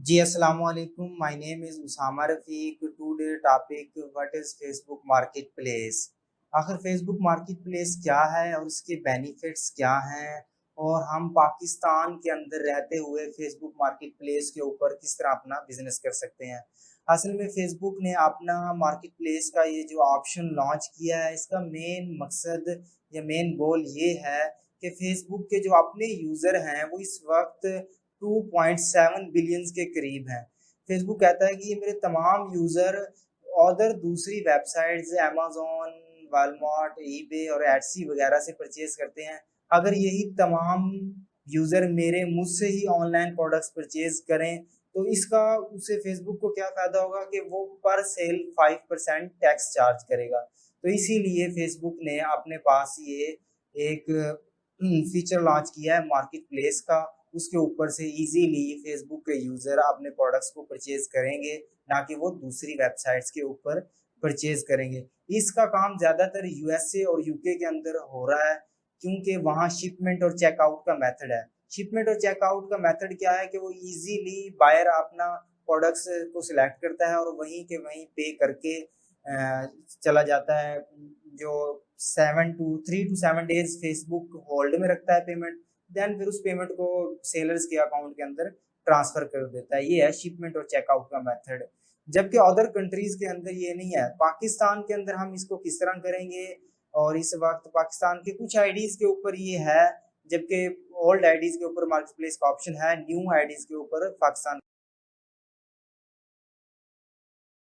जी अस्सलाम वालेकुम। My name is Usama Rafiq. Today topic what is Facebook market place. आखिर Facebook market place क्या है और उसके बेनिफिट्स क्या हैं, और हम पाकिस्तान के अंदर रहते हुए फेसबुक मार्केट प्लेस के ऊपर किस तरह अपना बिजनेस कर सकते हैं। असल में फेसबुक ने अपना मार्केट प्लेस का ये जो ऑप्शन लॉन्च किया है, इसका मेन मकसद या मेन गोल ये है कि फेसबुक के जो अपने यूज़र हैं वो इस वक्त 2.7 बिलियंस के करीब हैं। फेसबुक कहता है कि ये मेरे तमाम यूज़र अदर दूसरी वेबसाइट्स अमेज़न, वॉलमार्ट, ईबे और एटसी वगैरह से परचेज़ करते हैं। अगर यही तमाम यूज़र मेरे मुझसे ही ऑनलाइन प्रोडक्ट्स परचेज़ करें, तो इसका उससे फेसबुक को क्या फ़ायदा होगा कि वो पर सेल 5% टैक्स चार्ज करेगा। तो इसीलिए फेसबुक ने अपने पास ये एक फीचर लॉन्च किया है मार्केट प्लेस का। उसके ऊपर से इजीली फेसबुक के यूज़र अपने प्रोडक्ट्स को परचेज करेंगे, ना कि वो दूसरी वेबसाइट्स के ऊपर परचेज करेंगे। इसका काम ज़्यादातर यूएसए और यूके के अंदर हो रहा है, क्योंकि वहाँ शिपमेंट और चेकआउट का मेथड है। शिपमेंट और चेकआउट का मेथड क्या है कि वो इजीली बायर अपना प्रोडक्ट्स को सिलेक्ट करता है और वहीं के वहीं पे करके चला जाता है। जो 3 to 7 डेज फेसबुक होल्ड में रखता है पेमेंट, देन फिर उस पेमेंट को सेलर्स के अकाउंट के अंदर ट्रांसफर कर देता है। ये है शिपमेंट और चेकआउट का मेथड। जबकि अदर कंट्रीज के अंदर ये नहीं है। पाकिस्तान के अंदर हम इसको किस तरह करेंगे, और इस वक्त पाकिस्तान के कुछ आईडीज के ऊपर ये है, जबकि ओल्ड आईडीज के ऊपर मार्केट प्लेस का ऑप्शन है, न्यू आईडीज के ऊपर पाकिस्तान।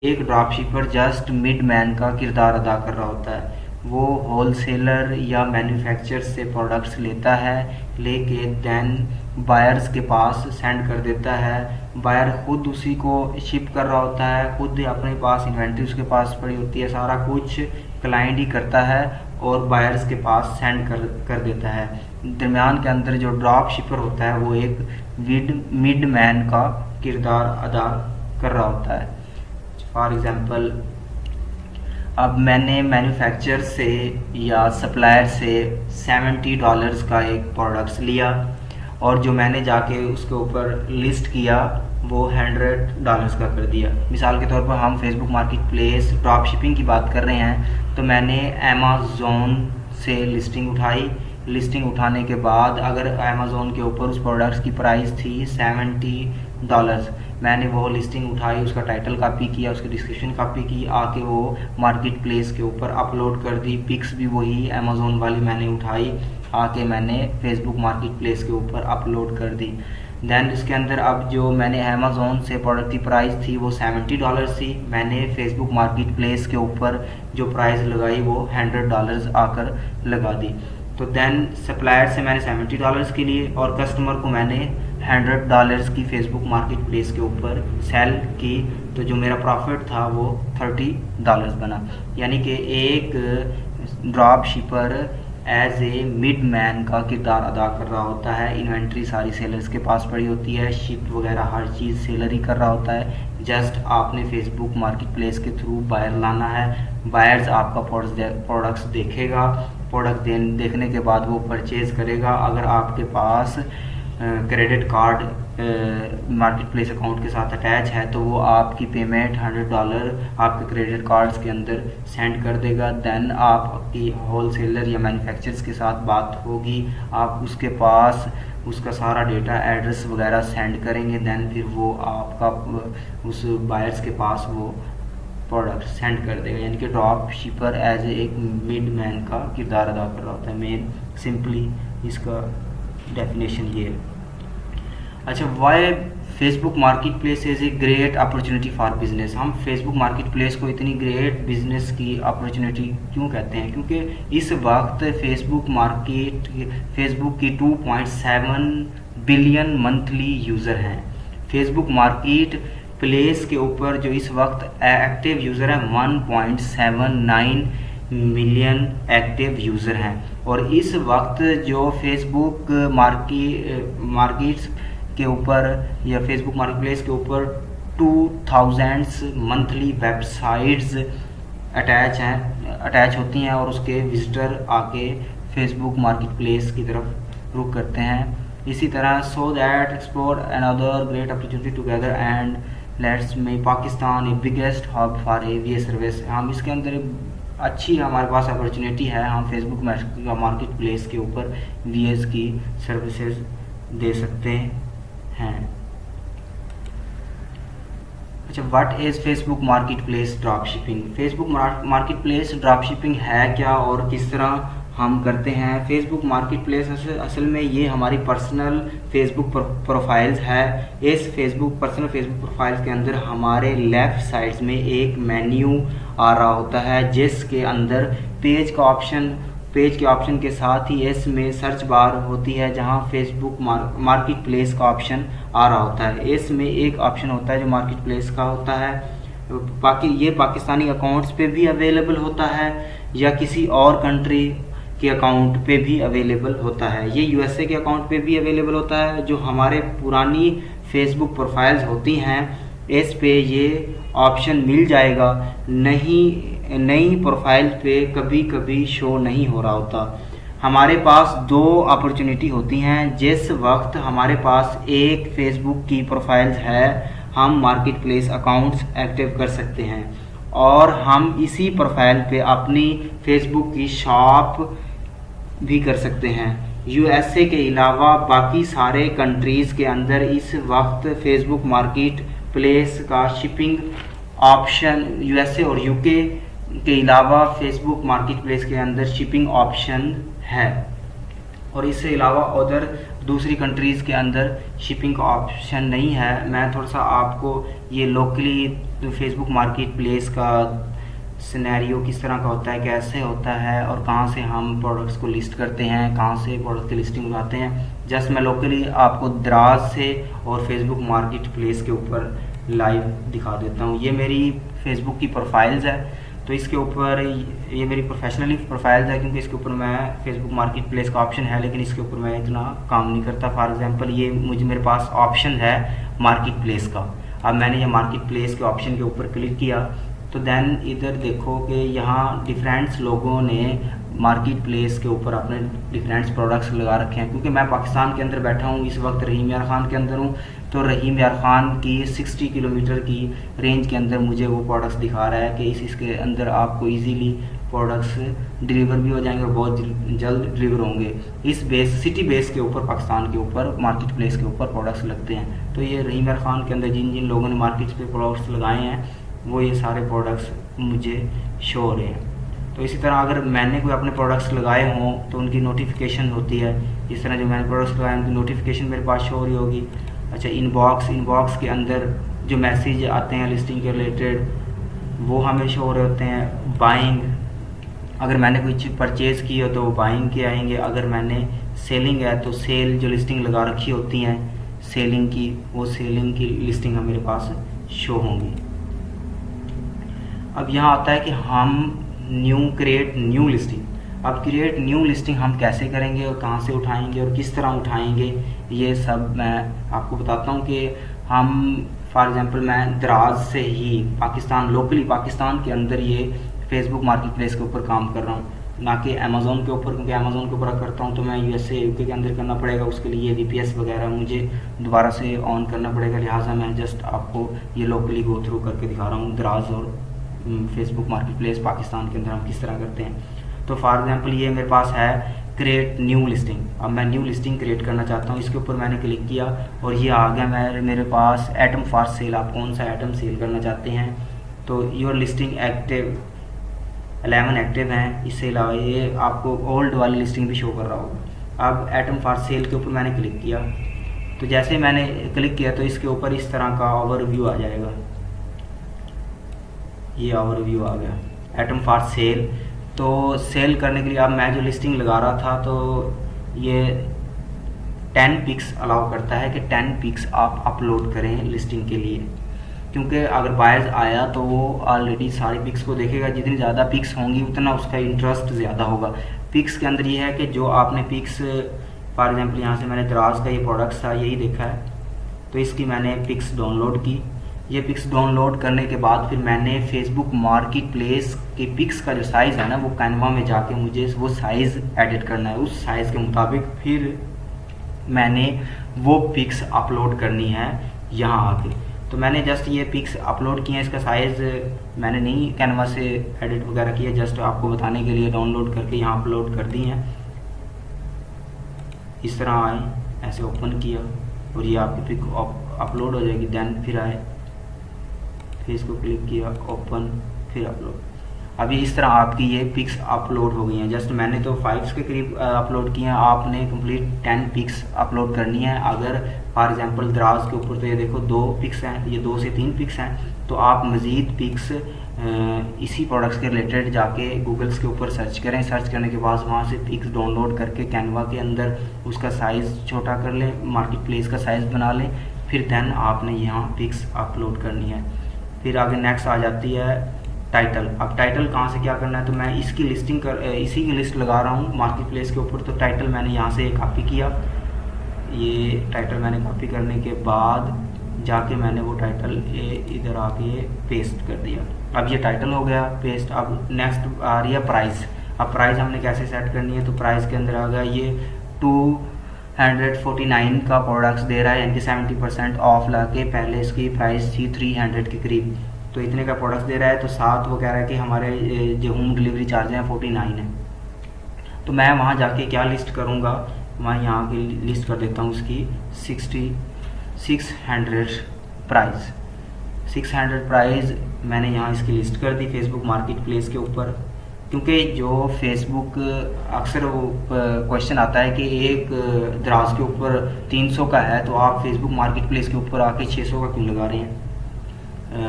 एक ड्रॉपशिपर जस्ट मिडमैन का किरदार अदा कर रहा होता है। वो होलसेलर या मैन्युफैक्चरर से प्रोडक्ट्स लेता है, लेके देन बायर्स के पास सेंड कर देता है। बायर खुद उसी को शिप कर रहा होता है, खुद अपने पास इन्वेंट्री उसके पास पड़ी होती है, सारा कुछ क्लाइंट ही करता है और बायर्स के पास सेंड कर देता है। दरमियान के अंदर जो ड्रॉप शिपर होता है वो एक मिडमैन का किरदार अदा कर रहा होता है। फॉर एग्ज़ाम्पल, अब मैंने मैन्युफैक्चरर से या सप्लायर से $70 का एक प्रोडक्ट्स लिया, और जो मैंने जाके उसके ऊपर लिस्ट किया वो $100 का कर दिया। मिसाल के तौर पर हम Facebook market place drop shipping की बात कर रहे हैं, तो मैंने अमेज़न से लिस्टिंग उठाई। लिस्टिंग उठाने के बाद अगर अमेज़न के ऊपर उस प्रोडक्ट्स की प्राइस थी $70, मैंने वो लिस्टिंग उठाई, उसका टाइटल कॉपी किया, उसकी डिस्क्रिप्शन कॉपी की, आके वो मार्केट प्लेस के ऊपर अपलोड कर दी। पिक्स भी वही अमेज़न वाली मैंने उठाई, आके मैंने फेसबुक मार्केट प्लेस के ऊपर अपलोड कर दी। देन इसके अंदर अब जो मैंने अमेज़न से प्रोडक्ट की प्राइस थी वो $70 थी, मैंने फेसबुक मार्केट प्लेस के ऊपर जो प्राइस लगाई वो $100 आकर लगा दी। तो देन सप्लायर से मैंने $70 के लिए और कस्टमर को मैंने $100 की फेसबुक मार्केट प्लेस के ऊपर सेल की, तो जो मेरा प्रॉफिट था वो $30 बना। यानी कि एक drop shipper as a mid man का किरदार अदा कर रहा होता है। इन्वेंट्री सारी सेलर्स के पास पड़ी होती है, शिप वगैरह हर चीज़ सेलर ही कर रहा होता है। जस्ट आपने फेसबुक मार्केट प्लेस के थ्रू बायर लाना है, बायर्स आपका प्रोडक्ट्स देखेगा, प्रोडक्ट देखने के बाद वो परचेज़ करेगा। अगर आपके पास credit card market place account के साथ अटैच है तो वो आपकी पेमेंट $100 आपके क्रेडिट कार्ड्स के अंदर सेंड कर देगा। देन आपकी होलसेलर या मैन्युफैक्चरर्स के साथ बात होगी, आप उसके पास उसका सारा डेटा एड्रेस वगैरह सेंड करेंगे, देन फिर वो आपका उस बायर्स के पास वो प्रोडक्ट सेंड कर देगा। यानी कि ड्रॉप शिपर एज एक मिड मैन का किरदार अदा कर रहा होता है। मेन सिंपली इसका डेफिनेशन ये है। अच्छा, why Facebook market place is a great opportunity for business. हम फेसबुक मार्केट प्लेस को इतनी ग्रेट बिजनेस की अपॉर्चुनिटी क्यों कहते हैं? क्योंकि इस वक्त फेसबुक की 2.7 बिलियन मंथली यूज़र हैं। फेसबुक मार्केट प्लेस के ऊपर जो इस वक्त एक्टिव यूज़र है 1.79 मिलियन एक्टिव यूज़र हैं, और इस वक्त जो फेसबुक मार्केट्स के ऊपर या फेसबुक मार्केट प्लेस के ऊपर 2000 मंथली वेबसाइट्स अटैच होती हैं, और उसके विजिटर आके फेसबुक मार्केट प्लेस की तरफ रुख करते हैं। इसी तरह so that explore another great opportunity together and let's may Pakistan a biggest hub for AVA service. हम इसके अंदर अच्छी हमारे पास अपॉर्चुनिटी है, हम फेसबुक मार्केट प्लेस के ऊपर वीएस की सर्विसेज दे सकते हैं। अच्छा, what is Facebook market place drop shipping. Facebook market place drop shipping है क्या और किस तरह हम करते हैं। फेसबुक मार्केट प्लेस असल में ये हमारी पर्सनल फेसबुक प्रोफाइल्स है। इस पर्सनल फेसबुक प्रोफाइल्स के अंदर हमारे लेफ़्ट साइड्स में एक मेन्यू आ रहा होता है, जिसके अंदर पेज के ऑप्शन के साथ ही इसमें सर्च बार होती है, जहां फेसबुक मार्केट प्लेस का ऑप्शन आ रहा होता है। इसमें एक ऑप्शन होता है जो मार्केट प्लेस का होता है। बाकी ये पाकिस्तानी अकाउंट्स पे भी अवेलेबल होता है या किसी और कंट्री के अकाउंट पे भी अवेलेबल होता है। ये यूएसए के अकाउंट पे भी अवेलेबल होता है। जो हमारे पुरानी फेसबुक प्रोफाइल्स होती हैं, इस पे ये ऑप्शन मिल जाएगा। नई प्रोफाइल पे कभी कभी शो नहीं हो रहा होता। हमारे पास दो अपॉर्चुनिटी होती हैं। जिस वक्त हमारे पास एक फेसबुक की प्रोफाइल्स है, हम मार्केट प्लेस अकाउंट्स एक्टिव कर सकते हैं और हम इसी प्रोफाइल पे अपनी फेसबुक की शॉप भी कर सकते हैं। यूएसए के अलावा बाकी सारे कंट्रीज़ के अंदर इस वक्त फेसबुक मार्केट प्लेस का शिपिंग ऑप्शन, यूएसए और यूके के अलावा फेसबुक मार्केट प्लेस के अंदर शिपिंग ऑप्शन है और इससे अलावा उधर दूसरी कंट्रीज़ के अंदर शिपिंग का ऑप्शन नहीं है। मैं थोड़ा सा आपको ये लोकली फेसबुक मार्केट प्लेस का सिनेरियो किस तरह का होता है, कैसे होता है और कहाँ से हम प्रोडक्ट्स को लिस्ट करते हैं, कहाँ से प्रोडक्ट की लिस्टिंग उठाते हैं, जस्ट मैं लोकली आपको दराज से और फेसबुक मार्केट प्लेस के ऊपर लाइव दिखा देता हूँ। ये मेरी फेसबुक की प्रोफाइल्स है, तो इसके ऊपर ये मेरी प्रोफेशनली प्रोफाइल्स है क्योंकि इसके ऊपर मैं फेसबुक मार्केट प्लेस का ऑप्शन है, लेकिन इसके ऊपर मैं इतना काम नहीं करता। फॉर एग्जांपल ये मेरे पास ऑप्शन है मार्केट प्लेस का। अब मैंने ये मार्केट प्लेस के ऑप्शन के ऊपर क्लिक किया तो देन इधर देखो कि यहाँ डिफरेंट्स लोगों ने मार्केट प्लेस के ऊपर अपने डिफरेंट्स प्रोडक्ट्स लगा रखे हैं। क्योंकि मैं पाकिस्तान के अंदर बैठा हूँ, इस वक्त रहीम यार खान के अंदर हूँ, तो रहीम यार खान की 60 किलोमीटर की रेंज के अंदर मुझे वो प्रोडक्ट्स दिखा रहा है कि इसके अंदर आपको इजीली प्रोडक्ट्स डिलीवर भी हो जाएंगे और बहुत जल्द डिलीवर होंगे। इस सिटी बेस के ऊपर, पाकिस्तान के ऊपर मार्केट प्लेस के ऊपर प्रोडक्ट्स लगते हैं। तो ये रहीम यार खान के अंदर जिन जिन लोगों ने मार्केट पे प्रोडक्ट्स लगाए हैं वो ये सारे प्रोडक्ट्स मुझे शो हो रहे हैं। तो इसी तरह अगर मैंने कोई अपने प्रोडक्ट्स लगाए हों तो उनकी नोटिफिकेशन होती है। इस तरह जो मैंने प्रोडक्ट्स लगाए उनकी नोटिफिकेशन मेरे पास शो हो रही होगी। अच्छा, इनबॉक्स के अंदर जो मैसेज आते हैं लिस्टिंग के रिलेटेड वो हमें शो हो रहे होते हैं। बाइंग, अगर मैंने कोई चीज़ परचेज़ की हो तो वो बाइंग के आएंगे। अगर मैंने सेलिंग है तो सेल जो लिस्टिंग लगा रखी होती हैं सेलिंग की, वो सेलिंग की लिस्टिंग मेरे पास शो होंगी। अब यहाँ आता है कि हम क्रिएट न्यू लिस्टिंग। अब क्रिएट न्यू लिस्टिंग हम कैसे करेंगे और कहाँ से उठाएंगे और किस तरह उठाएंगे, ये सब मैं आपको बताता हूँ। कि हम फॉर एग्जांपल मैं दराज से ही लोकली पाकिस्तान के अंदर ये फेसबुक मार्केट प्लेस के ऊपर काम कर रहा हूँ, ना कि अमेज़ोन के ऊपर। क्योंकि अमेज़ोन के ऊपर करता हूँ तो मैं यूएसए यूके के अंदर करना पड़ेगा, उसके लिए वीपीएस वगैरह मुझे दोबारा से ऑन करना पड़ेगा। लिहाजा मैं जस्ट आपको ये लोकली गो थ्रू करके दिखा रहा हूँ दराज और फेसबुक मार्केट प्लेस पाकिस्तान के अंदर हम किस तरह करते हैं। तो फॉर एग्जांपल ये मेरे पास है क्रिएट न्यू लिस्टिंग। अब मैं न्यू लिस्टिंग क्रिएट करना चाहता हूँ, इसके ऊपर मैंने क्लिक किया और ये आ गया मेरे पास आइटम फॉर सेल। आप कौन सा आइटम सेल करना चाहते हैं, तो योर लिस्टिंग एक्टिव 11 एक्टिव हैं। इससे अलावा ये आपको ओल्ड वाली लिस्टिंग भी शो कर रहा होगा। अब आइटम फॉर सेल के ऊपर मैंने क्लिक किया तो जैसे मैंने क्लिक किया तो इसके ऊपर इस तरह का ओवरव्यू आ जाएगा। ये ओवरव्यू आ गया आइटम फॉर सेल। तो सेल करने के लिए अब मैं जो लिस्टिंग लगा रहा था तो ये 10 पिक्स अलाउ करता है कि 10 पिक्स आप अपलोड करें लिस्टिंग के लिए। क्योंकि अगर बायर्स आया तो वो ऑलरेडी सारी पिक्स को देखेगा, जितनी ज़्यादा पिक्स होंगी उतना उसका इंटरेस्ट ज़्यादा होगा। पिक्स के अंदर ये है कि जो आपने पिक्स फॉर एग्जांपल यहाँ से मैंने दराज का ये प्रोडक्ट था यही देखा है तो इसकी मैंने पिक्स डाउनलोड की। ये पिक्स डाउनलोड करने के बाद फिर मैंने फेसबुक मार्केट प्लेस की पिक्स का जो साइज़ है ना वो कैनवा में जाके मुझे वो साइज़ एडिट करना है। उस साइज़ के मुताबिक फिर मैंने वो पिक्स अपलोड करनी है यहाँ आके। तो मैंने जस्ट ये पिक्स अपलोड किए हैं, इसका साइज़ मैंने नहीं कैनवा से एडिट वगैरह किया, जस्ट आपको बताने के लिए डाउनलोड करके यहाँ अपलोड कर दी हैं। इस तरह आए, ऐसे ओपन किया और ये आपकी पिक अपलोड हो जाएगी। देन फिर आए, फिर इसको क्लिक किया, ओपन, फिर अपलोड। अभी इस तरह आपकी ये पिक्स अपलोड हो गई हैं। जस्ट मैंने तो 5 के करीब अपलोड किए हैं, आपने कंप्लीट 10 पिक्स अपलोड करनी है। अगर फॉर एग्जांपल दराज के ऊपर तो ये देखो 2 पिक्स हैं, ये 2 से 3 पिक्स हैं, तो आप मज़ीद पिक्स इसी प्रोडक्ट्स के रिलेटेड जाके गूगल्स के ऊपर सर्च करें। सर्च करने के बाद वहाँ से पिक्स डाउनलोड करके कैनवा के अंदर उसका साइज़ छोटा कर लें, मार्केट प्लेस का साइज़ बना लें, फिर देन आपने यहाँ पिक्स अपलोड करनी है। फिर आगे नेक्स्ट आ जाती है टाइटल। अब टाइटल कहाँ से क्या करना है, तो मैं इसकी लिस्टिंग इसी की लिस्ट लगा रहा हूँ मार्केट प्लेस के ऊपर। तो टाइटल मैंने यहाँ से कॉपी किया, ये टाइटल मैंने कॉपी करने के बाद जाके मैंने वो टाइटल इधर आके पेस्ट कर दिया। अब ये टाइटल हो गया पेस्ट। अब नेक्स्ट आ रही है प्राइस। अब प्राइस हमने कैसे सेट करनी है, तो प्राइस के अंदर आ गया ये 249 का प्रोडक्ट्स दे रहा है, यानी कि 70% ऑफ ला के पहले इसकी प्राइस थी 300 के करीब, तो इतने का प्रोडक्ट्स दे रहा है। तो साथ वो कह रहा है कि हमारे जो होम डिलीवरी चार्ज हैं 49 है। तो मैं वहाँ जाके क्या लिस्ट करूँगा, मैं यहाँ की लिस्ट कर देता हूँ उसकी 600 प्राइस। 600 प्राइस मैंने यहाँ इसकी लिस्ट कर दी फेसबुक मार्केट प्लेस के ऊपर। क्योंकि जो फेसबुक अक्सर वो क्वेश्चन आता है कि एक दराज के ऊपर 300 का है, तो आप फेसबुक मार्केट प्लेस के ऊपर आके 600 का क्यों लगा रहे हैं,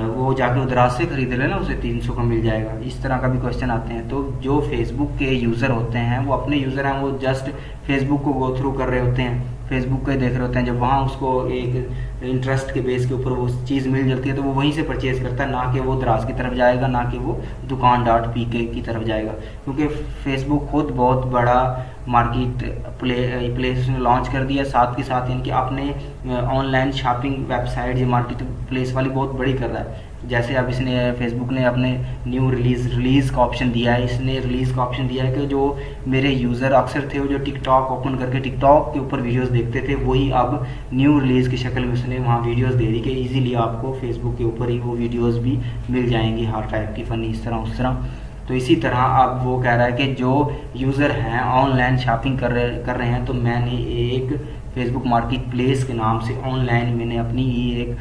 वो जाके दराज से खरीद लेना, उसे 300 का मिल जाएगा। इस तरह का भी क्वेश्चन आते हैं। तो जो फेसबुक के यूज़र होते हैं, वो अपने यूज़र हैं, वो जस्ट फेसबुक को गो थ्रू कर रहे होते हैं, फेसबुक को देख रहे होते हैं। जब वहाँ उसको एक इंटरेस्ट के बेस के ऊपर वो चीज़ मिल जाती है, तो वो वहीं से परचेज़ करता है, ना कि वो दराज की तरफ जाएगा, ना कि वो दुकान.pk की तरफ जाएगा। क्योंकि फेसबुक खुद बहुत बड़ा मार्केट प्लेस लॉन्च कर दिया, साथ के साथ यानी कि अपने ऑनलाइन शॉपिंग वेबसाइट जो मार्केट प्लेस वाली बहुत बड़ी कर रहा है। जैसे अब इसने फेसबुक ने अपने न्यू रिलीज़ का ऑप्शन दिया है। इसने रिलीज़ का ऑप्शन दिया है कि जो मेरे यूज़र अक्सर थे, वो जो टिकटॉक ओपन करके टिकटॉक के ऊपर वीडियोस देखते थे, वही अब न्यू रिलीज़ की शक्ल में उसने वहाँ वीडियोस दे दी कि इजीली आपको फेसबुक के ऊपर ही वो वीडियोस भी मिल जाएंगी, हर टाइप की फ़नी, इस तरह उस तरह। तो इसी तरह अब वो कह रहा है कि जो यूज़र हैं ऑनलाइन शॉपिंग कर रहे हैं, तो मैंने एक फेसबुक मार्केट प्लेस के नाम से ऑनलाइन मैंने अपनी ही एक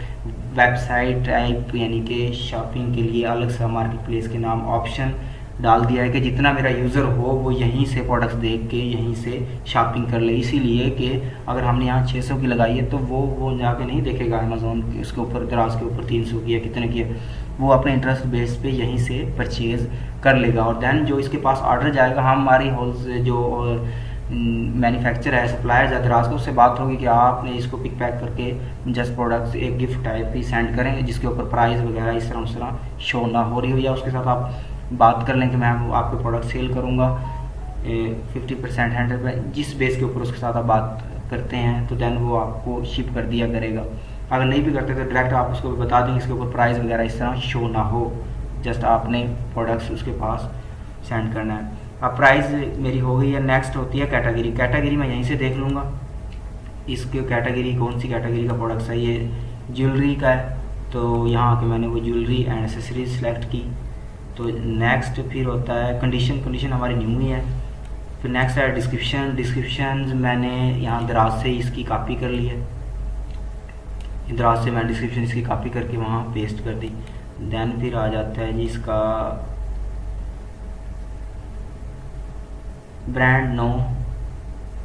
वेबसाइट टाइप यानी कि शॉपिंग के लिए अलग सा मार्केट प्लेस के नाम ऑप्शन डाल दिया है कि जितना मेरा यूज़र हो वो यहीं से प्रोडक्ट्स देख के यहीं से शॉपिंग कर ले। इसीलिए कि अगर हमने यहाँ 600 की लगाई है, तो वो जाके नहीं देखेगा अमेज़ोन के उसके ऊपर दराज के ऊपर 300 की या कितने की है, वो अपने इंटरेस्ट बेस पे यहीं से परचेज़ कर लेगा। और देन जो इसके पास ऑर्डर जाएगा, हमारी होल जो मैन्युफैक्चर है, सप्लायर है दराज को, उससे बात होगी कि आपने इसको पिक पैक करके जस्ट प्रोडक्ट्स एक गिफ्ट टाइप की सेंड करें, जिसके ऊपर प्राइस वगैरह इस तरह उस तरह शो ना हो रही हो, या उसके साथ आप बात कर लें कि मैं आपके प्रोडक्ट सेल करूँगा 50% 100%, जिस बेस के ऊपर उसके साथ आप बात करते हैं, तो देन वो आपको शिप कर दिया करेगा। अगर नहीं भी करते तो डायरेक्ट आप उसको बता देंगे इसके ऊपर प्राइस वगैरह इस तरह शो ना हो, जस्ट आपने प्रोडक्ट्स उसके पास सेंड करना है। अब प्राइस मेरी हो गई है। नेक्स्ट होती है कैटेगरी। कैटेगरी मैं यहीं से देख लूँगा इसकी कैटेगरी कौन सी कैटेगरी का प्रोडक्ट्स है। ये ज्वेलरी का है, तो यहाँ आके मैंने वो ज्वेलरी एंड एसेसरीज सेलेक्ट की। तो नेक्स्ट फिर होता है कंडीशन हमारी न्यू ही है। फिर नेक्स्ट है डिस्क्रिप्शन मैंने यहाँ दराज से इसकी कॉपी कर ली है, दराज से मैंने डिस्क्रिप्शन इसकी कॉपी करके वहाँ पेस्ट कर दी। देन फिर आ जाता है जी इसका ब्रांड नो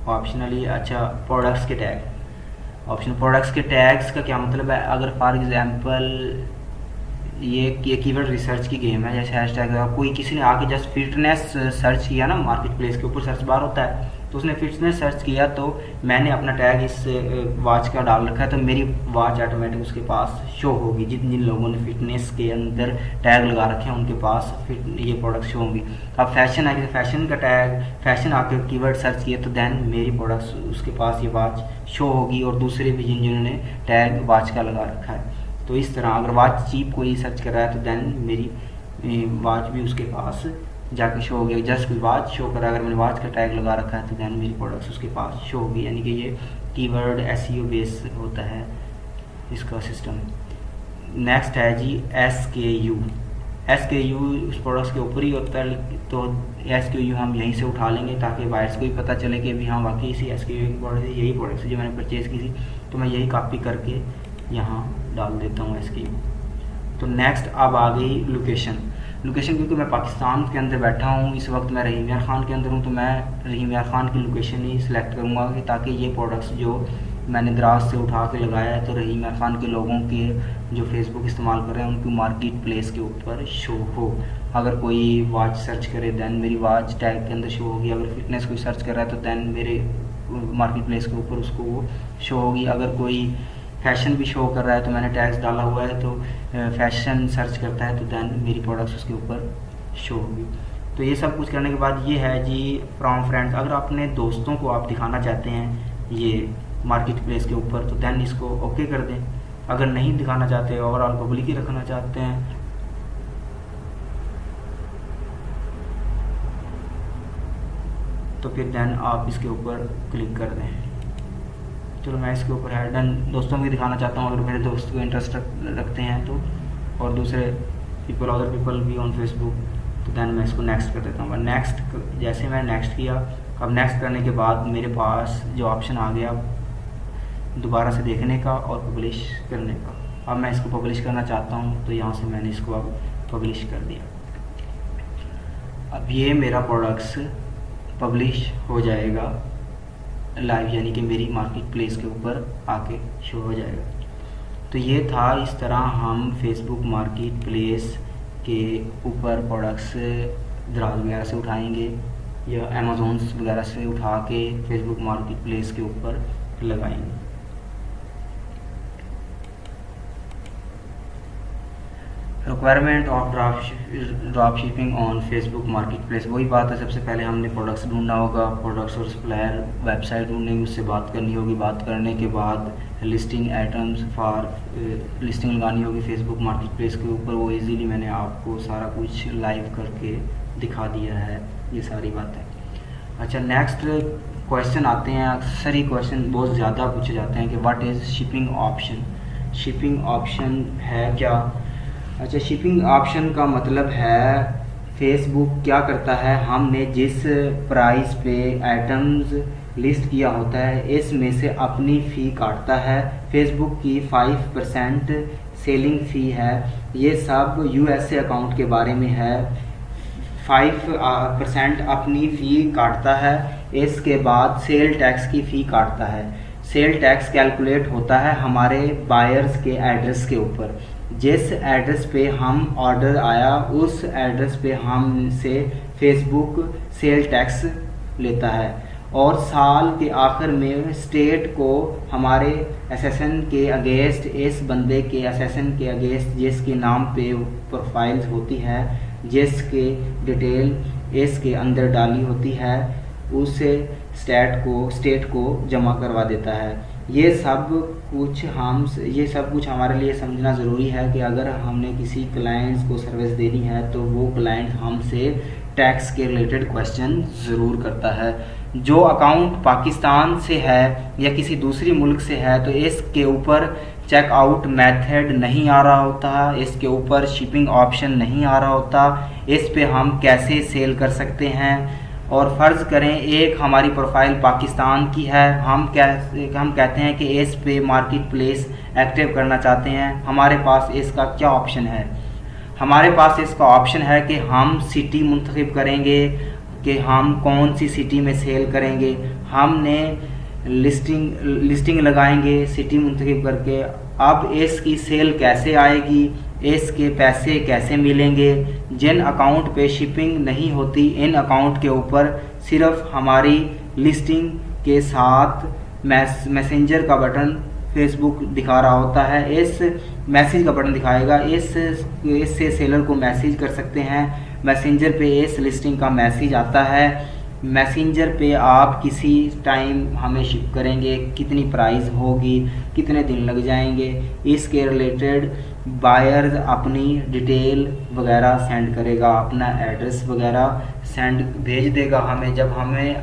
ऑप्शनली। अच्छा, प्रोडक्ट्स के टैग ऑप्शन। प्रोडक्ट्स के टैग्स का क्या मतलब है, अगर फॉर एग्जांपल ये कीवर्ड रिसर्च की गेम है, जैसे हैशटैग कोई किसी ने आके जस्ट फिटनेस सर्च किया ना, मार्केट प्लेस के ऊपर सर्च बार होता है, तो उसने फिटनेस सर्च किया, तो मैंने अपना टैग इस वॉच का डाल रखा है, तो मेरी वॉच ऑटोमेटिक उसके पास शो होगी। जिन लोगों ने फिटनेस के अंदर टैग लगा रखे हैं उनके पास ये प्रोडक्ट शो होंगी। अब फैशन है कि फैशन का टैग, फैशन आके कीवर्ड सर्च किया, तो देन मेरी प्रोडक्ट्स उसके पास ये वॉच शो होगी, और दूसरे भी जिन्होंने टैग वॉच का लगा रखा है। तो इस तरह अगर वॉच चीप कोई सर्च कर रहा है, तो देन मेरी वॉच भी उसके पास जाके शो हो गया, जस्ट कोई वॉच शो करा, अगर मैंने वॉच का टैग लगा रखा है तो दैन मेरी प्रोडक्ट्स उसके पास शो होगी, यानी कि ये कीवर्ड एसईओ बेस होता है इसका सिस्टम। नेक्स्ट है जी SKU। SKU उस प्रोडक्ट्स के ऊपर ही होता है, तो SKU हम यहीं से उठा लेंगे ताकि बायर्स को भी पता चले कि अभी हाँ वाकई इसी SKU की प्रोडक्ट यही प्रोडक्ट्स जो मैंने परचेज़ की थी, तो मैं यही कॉपी करके यहाँ डाल देता हूँ SKU। तो नेक्स्ट अब आ गई लोकेशन। क्योंकि मैं पाकिस्तान के अंदर बैठा हूँ, इस वक्त मैं रहीम यार खान के अंदर हूँ, तो मैं रहीम यार खान की लोकेशन ही सिलेक्ट करूँगा कि ताकि ये प्रोडक्ट्स जो मैंने दराज से उठा के लगाया है तो रहीम यार खान के लोगों के जो फेसबुक इस्तेमाल कर रहे हैं उनकी मार्केट प्लेस के ऊपर शो हो। अगर कोई वॉच सर्च करे दैन मेरी वॉच टैग के अंदर शो होगी, अगर फिटनेस कोई सर्च कर रहा है तो दैन मेरे मार्केट प्लेस के ऊपर उसको वो शो होगी। अगर कोई फैशन भी शो कर रहा है तो मैंने टैग्स डाला हुआ है, तो फैशन सर्च करता है तो दैन मेरी प्रोडक्ट्स उसके ऊपर शो होगी। तो ये सब कुछ करने के बाद ये है जी फ्रॉम फ्रेंड्स। अगर अपने दोस्तों को आप दिखाना चाहते हैं ये मार्केट प्लेस के ऊपर तो दैन इसको ओके कर दें। अगर नहीं दिखाना चाहते, ओवरऑल पब्लिक ही रखना चाहते हैं, तो फिर दैन आप इसके ऊपर क्लिक कर दें। चलो मैं इसके ऊपर है डन। दोस्तों को दिखाना चाहता हूँ, अगर मेरे दोस्त को इंटरेस्ट रखते हैं तो, और दूसरे अदर पीपल भी ऑन फेसबुक, तो दैन मैं इसको नेक्स्ट कर देता हूँ। नेक्स्ट जैसे मैं नेक्स्ट किया, अब नेक्स्ट करने के बाद मेरे पास जो ऑप्शन आ गया दोबारा से देखने का और पब्लिश करने का। अब मैं इसको पब्लिश करना चाहता हूँ तो यहाँ से मैंने इसको अब पब्लिश कर दिया। अब ये मेरा प्रोडक्ट्स पब्लिश हो जाएगा लाइव, यानी कि मेरी मार्केट प्लेस के ऊपर आके शो हो जाएगा। तो ये था, इस तरह हम फेसबुक मार्केट प्लेस के ऊपर प्रोडक्ट्स दराज वगैरह से उठाएंगे या अमेज़ॉन वगैरह से उठा के फेसबुक मार्केट प्लेस के ऊपर लगाएंगे। Requirement of drop shipping on Facebook market place. वही बात है, सबसे पहले हमने प्रोडक्ट्स ढूंढना होगा, प्रोडक्ट्स और सप्लायर वेबसाइट ढूंढेंगे, उससे बात करनी होगी, बात करने के बाद लिस्टिंग आइटम्स फॉर लिस्टिंग लगानी होगी फेसबुक मार्केट प्लेस के ऊपर। वो इजीली मैंने आपको सारा कुछ लाइव करके दिखा दिया है ये सारी बातें। अच्छा, नेक्स्ट क्वेश्चन आते हैं। अक्सर ही क्वेश्चन बहुत ज़्यादा पूछे जाते हैं कि what is shipping option. Shipping option है क्या? अच्छा, शिपिंग ऑप्शन का मतलब है फेसबुक क्या करता है, हमने जिस प्राइस पे आइटम्स लिस्ट किया होता है इसमें से अपनी फ़ी काटता है। फेसबुक की 5% सेलिंग फ़ी है। ये सब USA अकाउंट के बारे में है। 5% अपनी फ़ी काटता है, इसके बाद सेल टैक्स की फ़ी काटता है। सेल टैक्स कैलकुलेट होता है हमारे बायर्स के एड्रेस के ऊपर। जिस एड्रेस पे हम ऑर्डर आया उस एड्रेस पे हमसे फेसबुक सेल टैक्स लेता है, और साल के आखिर में स्टेट को हमारे असेसन के अगेंस्ट, इस बंदे के असेसन के अगेंस्ट जिसके नाम पे प्रोफाइल्स होती है, जिसके डिटेल इसके अंदर डाली होती है, उसे स्टेट को जमा करवा देता है। ये सब कुछ हमारे लिए समझना ज़रूरी है कि अगर हमने किसी क्लाइंट्स को सर्विस देनी है तो वो क्लाइंट हमसे टैक्स के रिलेटेड क्वेश्चन ज़रूर करता है। जो अकाउंट पाकिस्तान से है या किसी दूसरी मुल्क से है तो इसके ऊपर चेकआउट मेथड नहीं आ रहा होता, इसके ऊपर शिपिंग ऑप्शन नहीं आ रहा होता, इस पे हम कैसे सेल कर सकते हैं। और फ़र्ज़ करें एक हमारी प्रोफाइल पाकिस्तान की है, हम कहते हैं कि इस पे मार्केट प्लेस एक्टिव करना चाहते हैं, हमारे पास इसका क्या ऑप्शन है? हमारे पास इसका ऑप्शन है कि हम सिटी मुंतखब करेंगे कि हम कौन सी सिटी में सेल करेंगे। हमने लिस्टिंग लगाएंगे सिटी मुंतखब करके। अब इसकी सेल कैसे आएगी, इसके पैसे कैसे मिलेंगे। जिन अकाउंट पे शिपिंग नहीं होती इन अकाउंट के ऊपर सिर्फ हमारी लिस्टिंग के साथ मैसेंजर का बटन फेसबुक दिखा रहा होता है, इस मैसेज का बटन दिखाएगा, इससे सेलर को मैसेज कर सकते हैं। मैसेंजर पे इस लिस्टिंग का मैसेज आता है, मैसेंजर पे आप किसी टाइम हमें शिप करेंगे, कितनी प्राइस होगी, कितने दिन लग जाएंगे, इसके रिलेटेड बायर अपनी डिटेल वगैरह सेंड करेगा, अपना एड्रेस वगैरह भेज देगा हमें। जब हमें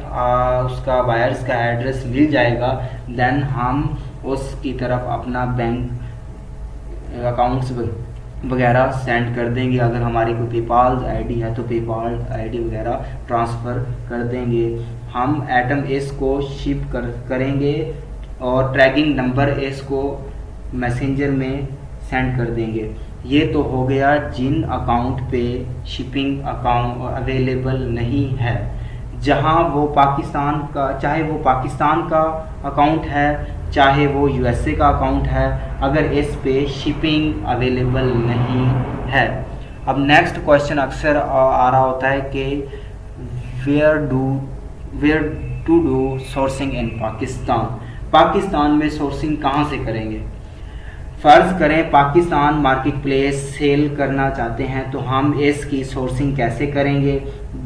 उसका बायर्स का एड्रेस मिल जाएगा, देन हम उसकी तरफ अपना बैंक अकाउंट्स वगैरह सेंड कर देंगे। अगर हमारी कोई पेपाल आईडी है तो पेपाल आईडी वगैरह ट्रांसफ़र कर देंगे। हम एटम एस को शिप करेंगे और ट्रैकिंग नंबर एस को मैसेंजर में सेंड कर देंगे। ये तो हो गया जिन अकाउंट पे शिपिंग अकाउंट अवेलेबल नहीं है, जहां वो पाकिस्तान का, चाहे वो पाकिस्तान का अकाउंट है चाहे वो यूएसए का अकाउंट है, अगर इस पे शिपिंग अवेलेबल नहीं है। अब नेक्स्ट क्वेश्चन अक्सर आ रहा होता है कि वेयर टू डू सोर्सिंग इन पाकिस्तान में सोर्सिंग कहाँ से करेंगे। फ़र्ज़ करें पाकिस्तान मार्केट प्लेस सेल करना चाहते हैं, तो हम इसकी सोर्सिंग कैसे करेंगे।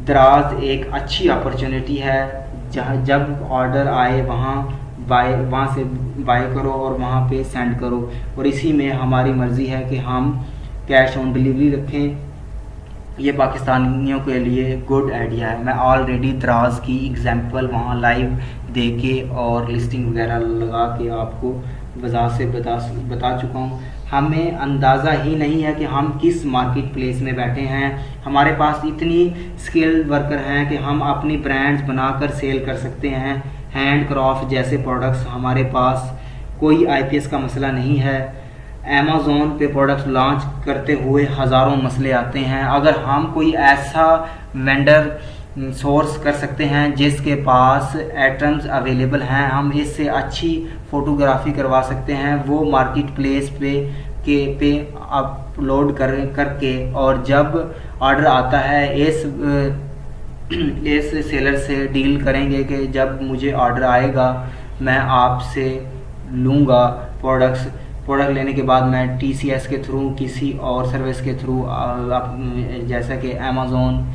दराज एक अच्छी अपॉर्चुनिटी है, जहाँ जब ऑर्डर आए वहाँ से बाय करो और वहाँ पे सेंड करो, और इसी में हमारी मर्ज़ी है कि हम कैश ऑन डिलीवरी रखें। ये पाकिस्तानियों के लिए गुड आइडिया है। मैं ऑलरेडी दराज की एग्जांपल वहाँ लाइव दे के और लिस्टिंग वगैरह लगा के आपको वजह से बता चुका हूँ। हमें अंदाज़ा ही नहीं है कि हम किस मार्केट प्लेस में बैठे हैं। हमारे पास इतनी स्किल्ड वर्कर हैं कि हम अपनी ब्रांड्स बनाकर सेल कर सकते हैं। हैंड क्राफ्ट जैसे प्रोडक्ट्स हमारे पास, कोई आईपीएस का मसला नहीं है। अमेज़ॉन पे प्रोडक्ट्स लॉन्च करते हुए हज़ारों मसले आते हैं। अगर हम कोई ऐसा वेंडर सोर्स कर सकते हैं जिसके पास आइटम्स अवेलेबल हैं, हम इससे अच्छी फ़ोटोग्राफी करवा सकते हैं, वो मार्केट प्लेस पे अपलोड करके, और जब ऑर्डर आता है इस सेलर से डील करेंगे कि जब मुझे ऑर्डर आएगा मैं आपसे लूँगा प्रोडक्ट लेने के बाद मैं टीसीएस के थ्रू, किसी और सर्विस के थ्रू, जैसा कि अमेज़ॉन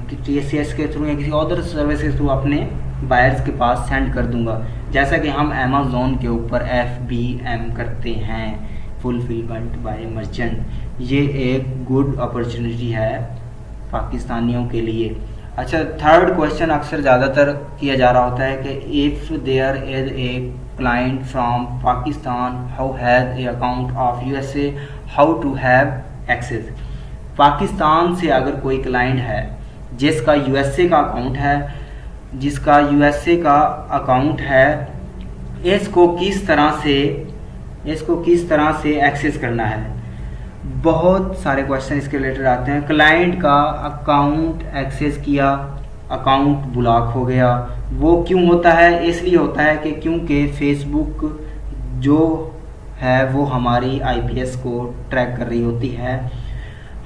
टीसीएस के थ्रू या किसी और सर्विस के थ्रू अपने बायर्स के पास सेंड कर दूंगा, जैसा कि हम अमेज़ॉन के ऊपर FBM करते हैं, फुलफिलमेंट बाय मर्चेंट। ये एक गुड अपॉर्चुनिटी है पाकिस्तानियों के लिए। अच्छा, थर्ड क्वेश्चन अक्सर ज़्यादातर किया जा रहा होता है कि if there is a client from Pakistan how has a account of USA how to have access. Pakistan से अगर कोई क्लाइंट है जिसका यूएसए का अकाउंट है, इसको किस तरह से एक्सेस करना है। बहुत सारे क्वेश्चन इसके रिलेटेड आते हैं। क्लाइंट का अकाउंट एक्सेस किया, अकाउंट ब्लॉक हो गया, वो क्यों होता है? इसलिए होता है कि क्योंकि फेसबुक जो है वो हमारी आईपीएस को ट्रैक कर रही होती है।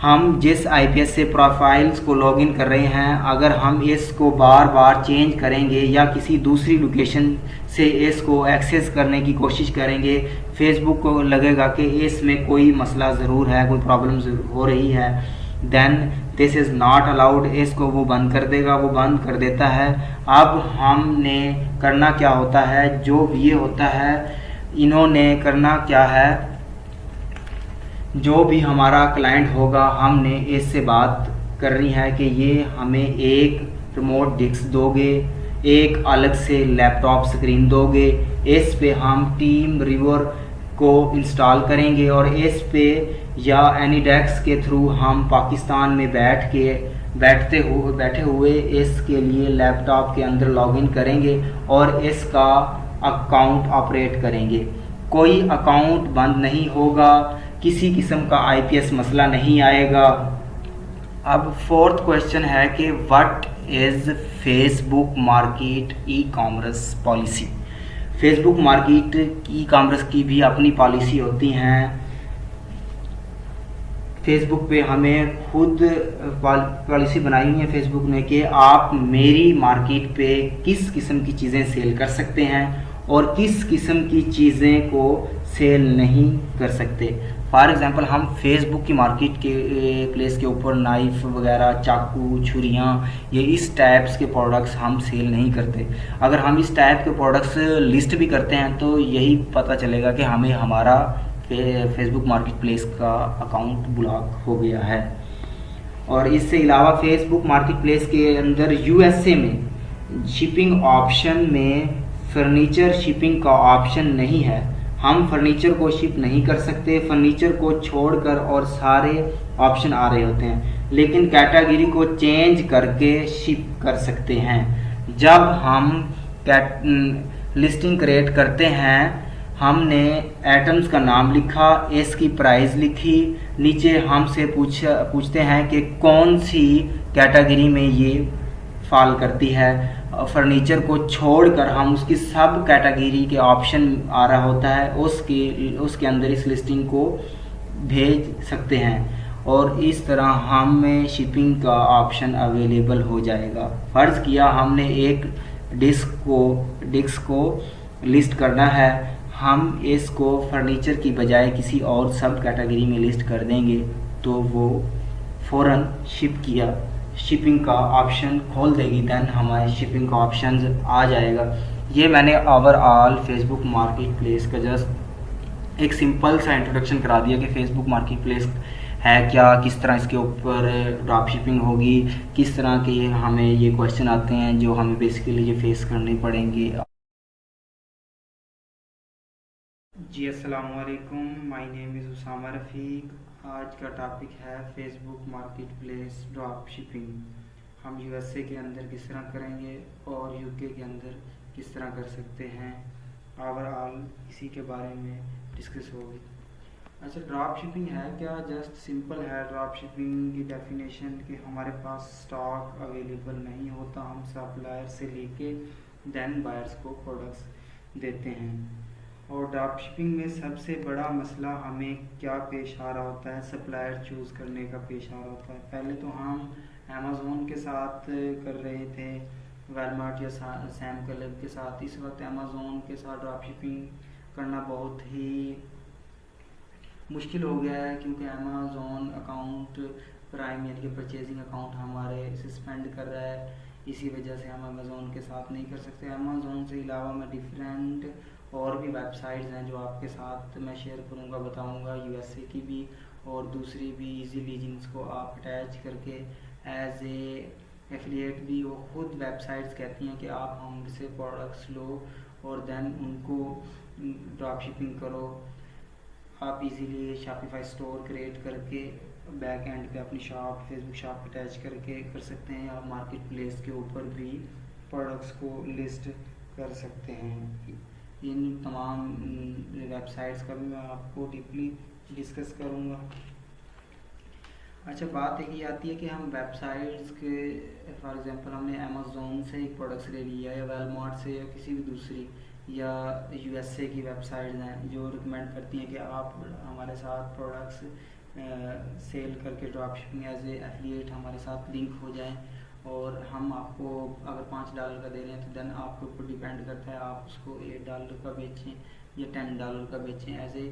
हम जिस आईपीएस से प्रोफाइल्स को लॉगिन कर रहे हैं, अगर हम इसको बार बार चेंज करेंगे या किसी दूसरी लोकेशन से इसको एक्सेस करने की कोशिश करेंगे, फेसबुक को लगेगा कि इसमें कोई मसला ज़रूर है, कोई प्रॉब्लम हो रही है, then this is not allowed. इसको वो बंद कर देगा, वो बंद कर देता है। अब हमने करना क्या होता है, जो ये होता है, इन्होंने करना क्या है, जो भी हमारा क्लाइंट होगा हमने इससे बात करनी है कि ये हमें एक रिमोट डिस्क दोगे, एक अलग से लैपटॉप स्क्रीन दोगे, इस पे हम टीम रिवर को इंस्टॉल करेंगे और इस पे या एनीडेस्क के थ्रू हम पाकिस्तान में बैठे हुए इसके लिए लैपटॉप के अंदर लॉगिन करेंगे और इसका अकाउंट ऑपरेट करेंगे। कोई अकाउंट बंद नहीं होगा, किसी किस्म का आईपीएस मसला नहीं आएगा। अब फोर्थ क्वेश्चन है कि what is Facebook market e commerce policy. Facebook market e commerce की भी अपनी पॉलिसी होती हैं। फेसबुक पे हमें खुद पॉलिसी बनाई हुई है फेसबुक ने कि आप मेरी मार्केट पे किस किस्म की चीज़ें सेल कर सकते हैं और किस किस्म की चीज़ें को सेल नहीं कर सकते। फॉर एग्जांपल हम फेसबुक की मार्केट के प्लेस के ऊपर नाइफ वगैरह, चाकू, छुरियाँ, ये इस टाइप्स के प्रोडक्ट्स हम सेल नहीं करते। अगर हम इस टाइप के प्रोडक्ट्स लिस्ट भी करते हैं तो यही पता चलेगा कि हमें हमारा फेसबुक मार्केट प्लेस का अकाउंट ब्लॉक हो गया है। और इससे अलावा फेसबुक मार्केट प्लेस के अंदर यूएसए में शिपिंग ऑप्शन में फर्नीचर शिपिंग का ऑप्शन नहीं है। हम फर्नीचर को शिप नहीं कर सकते, फर्नीचर को छोड़कर और सारे ऑप्शन आ रहे होते हैं, लेकिन कैटेगरी को चेंज करके शिप कर सकते हैं। जब हम लिस्टिंग क्रिएट करते हैं, हमने एटम्स का नाम लिखा, एस की प्राइस लिखी, नीचे हमसे पूछते हैं कि कौन सी कैटेगरी में ये फॉल करती है। फर्नीचर को छोड़कर हम उसकी सब कैटेगरी के ऑप्शन आ रहा होता है, उसके अंदर इस लिस्टिंग को भेज सकते हैं और इस तरह हमें शिपिंग का ऑप्शन अवेलेबल हो जाएगा। फ़र्ज़ किया हमने एक डिस्क को लिस्ट करना है, हम इसको फर्नीचर की बजाय किसी और सब कैटेगरी में लिस्ट कर देंगे तो वो फ़ौरन शिपिंग का ऑप्शन खोल देगी, देन हमारे शिपिंग का ऑप्शन आ जाएगा। ये मैंने ओवरऑल फेसबुक मार्केट प्लेस का जस्ट एक सिंपल सा इंट्रोडक्शन करा दिया कि फेसबुक मार्केट प्लेस है क्या, किस तरह इसके ऊपर ड्रॉप शिपिंग होगी, किस तरह के हमें ये क्वेश्चन आते हैं जो हमें बेसिकली ये फेस करने पड़ेंगे। जी अस्सलाम वालेकुम, my name is Usama Rafiq. आज का टॉपिक है Facebook market place drop shipping. हम यूएसए के अंदर किस तरह करेंगे और यूके के अंदर किस तरह कर सकते हैं, ओवरऑल इसी के बारे में डिस्कस होगी। अच्छा, ड्रॉप शिपिंग है क्या? जस्ट सिंपल है। ड्रॉप शिपिंग की डेफिनेशन कि हमारे पास स्टॉक अवेलेबल नहीं होता, हम सप्लायर से लेके देन बायर्स को प्रोडक्ट्स देते हैं। और ड्रॉप शिपिंग में सबसे बड़ा मसला हमें क्या पेश आ रहा होता है, सप्लायर चूज़ करने का पेश आ रहा होता है। पहले तो हम अमेज़ोन के साथ कर रहे थे, वॉलमार्ट या सैम क्लब के साथ। इस वक्त अमेज़ोन के साथ ड्रॉप शिपिंग करना बहुत ही मुश्किल हो गया है, क्योंकि अमेज़ोन अकाउंट प्राइम यानी कि परचेजिंग अकाउंट हमारे सस्पेंड कर रहा है। इसी वजह से हम अमेज़ोन के साथ नहीं कर सकते। अमेज़ोन से अलावा मैं डिफरेंट और भी वेबसाइट्स हैं जो आपके साथ मैं शेयर करूंगा, बताऊंगा, यूएसए की भी और दूसरी भी इजीली, जिनको आप अटैच करके एज ए एफिलिएट भी वो खुद वेबसाइट्स कहती हैं कि आप हमसे प्रोडक्ट्स लो और देन उनको ड्रॉप शिपिंग करो। आप इजीली शॉपिफाई स्टोर क्रिएट करके बैक एंड पे अपनी शॉप, फेसबुक शॉप अटैच करके कर सकते हैं। आप मार्केट प्लेस के ऊपर भी प्रोडक्ट्स को लिस्ट कर सकते हैं। इन तमाम वेबसाइट्स का भी मैं आपको डीपली डिस्कस करूँगा। अच्छा, बात एक ये आती है कि हम वेबसाइट्स के फॉर एग्जांपल हमने अमेज़ोन से एक प्रोडक्ट्स ले लिया या वॉलमार्ट से या किसी भी दूसरी या यूएसए की वेबसाइट्स हैं जो रिकमेंड करती हैं कि आप हमारे साथ प्रोडक्ट्स सेल करके drop shipping as a affiliate हमारे साथ लिंक हो जाएं और हम आपको अगर $5 का दे रहे हैं तो देन आपके ऊपर डिपेंड करता है आप उसको $8 का बेचें या $10 का बेचें। एज ए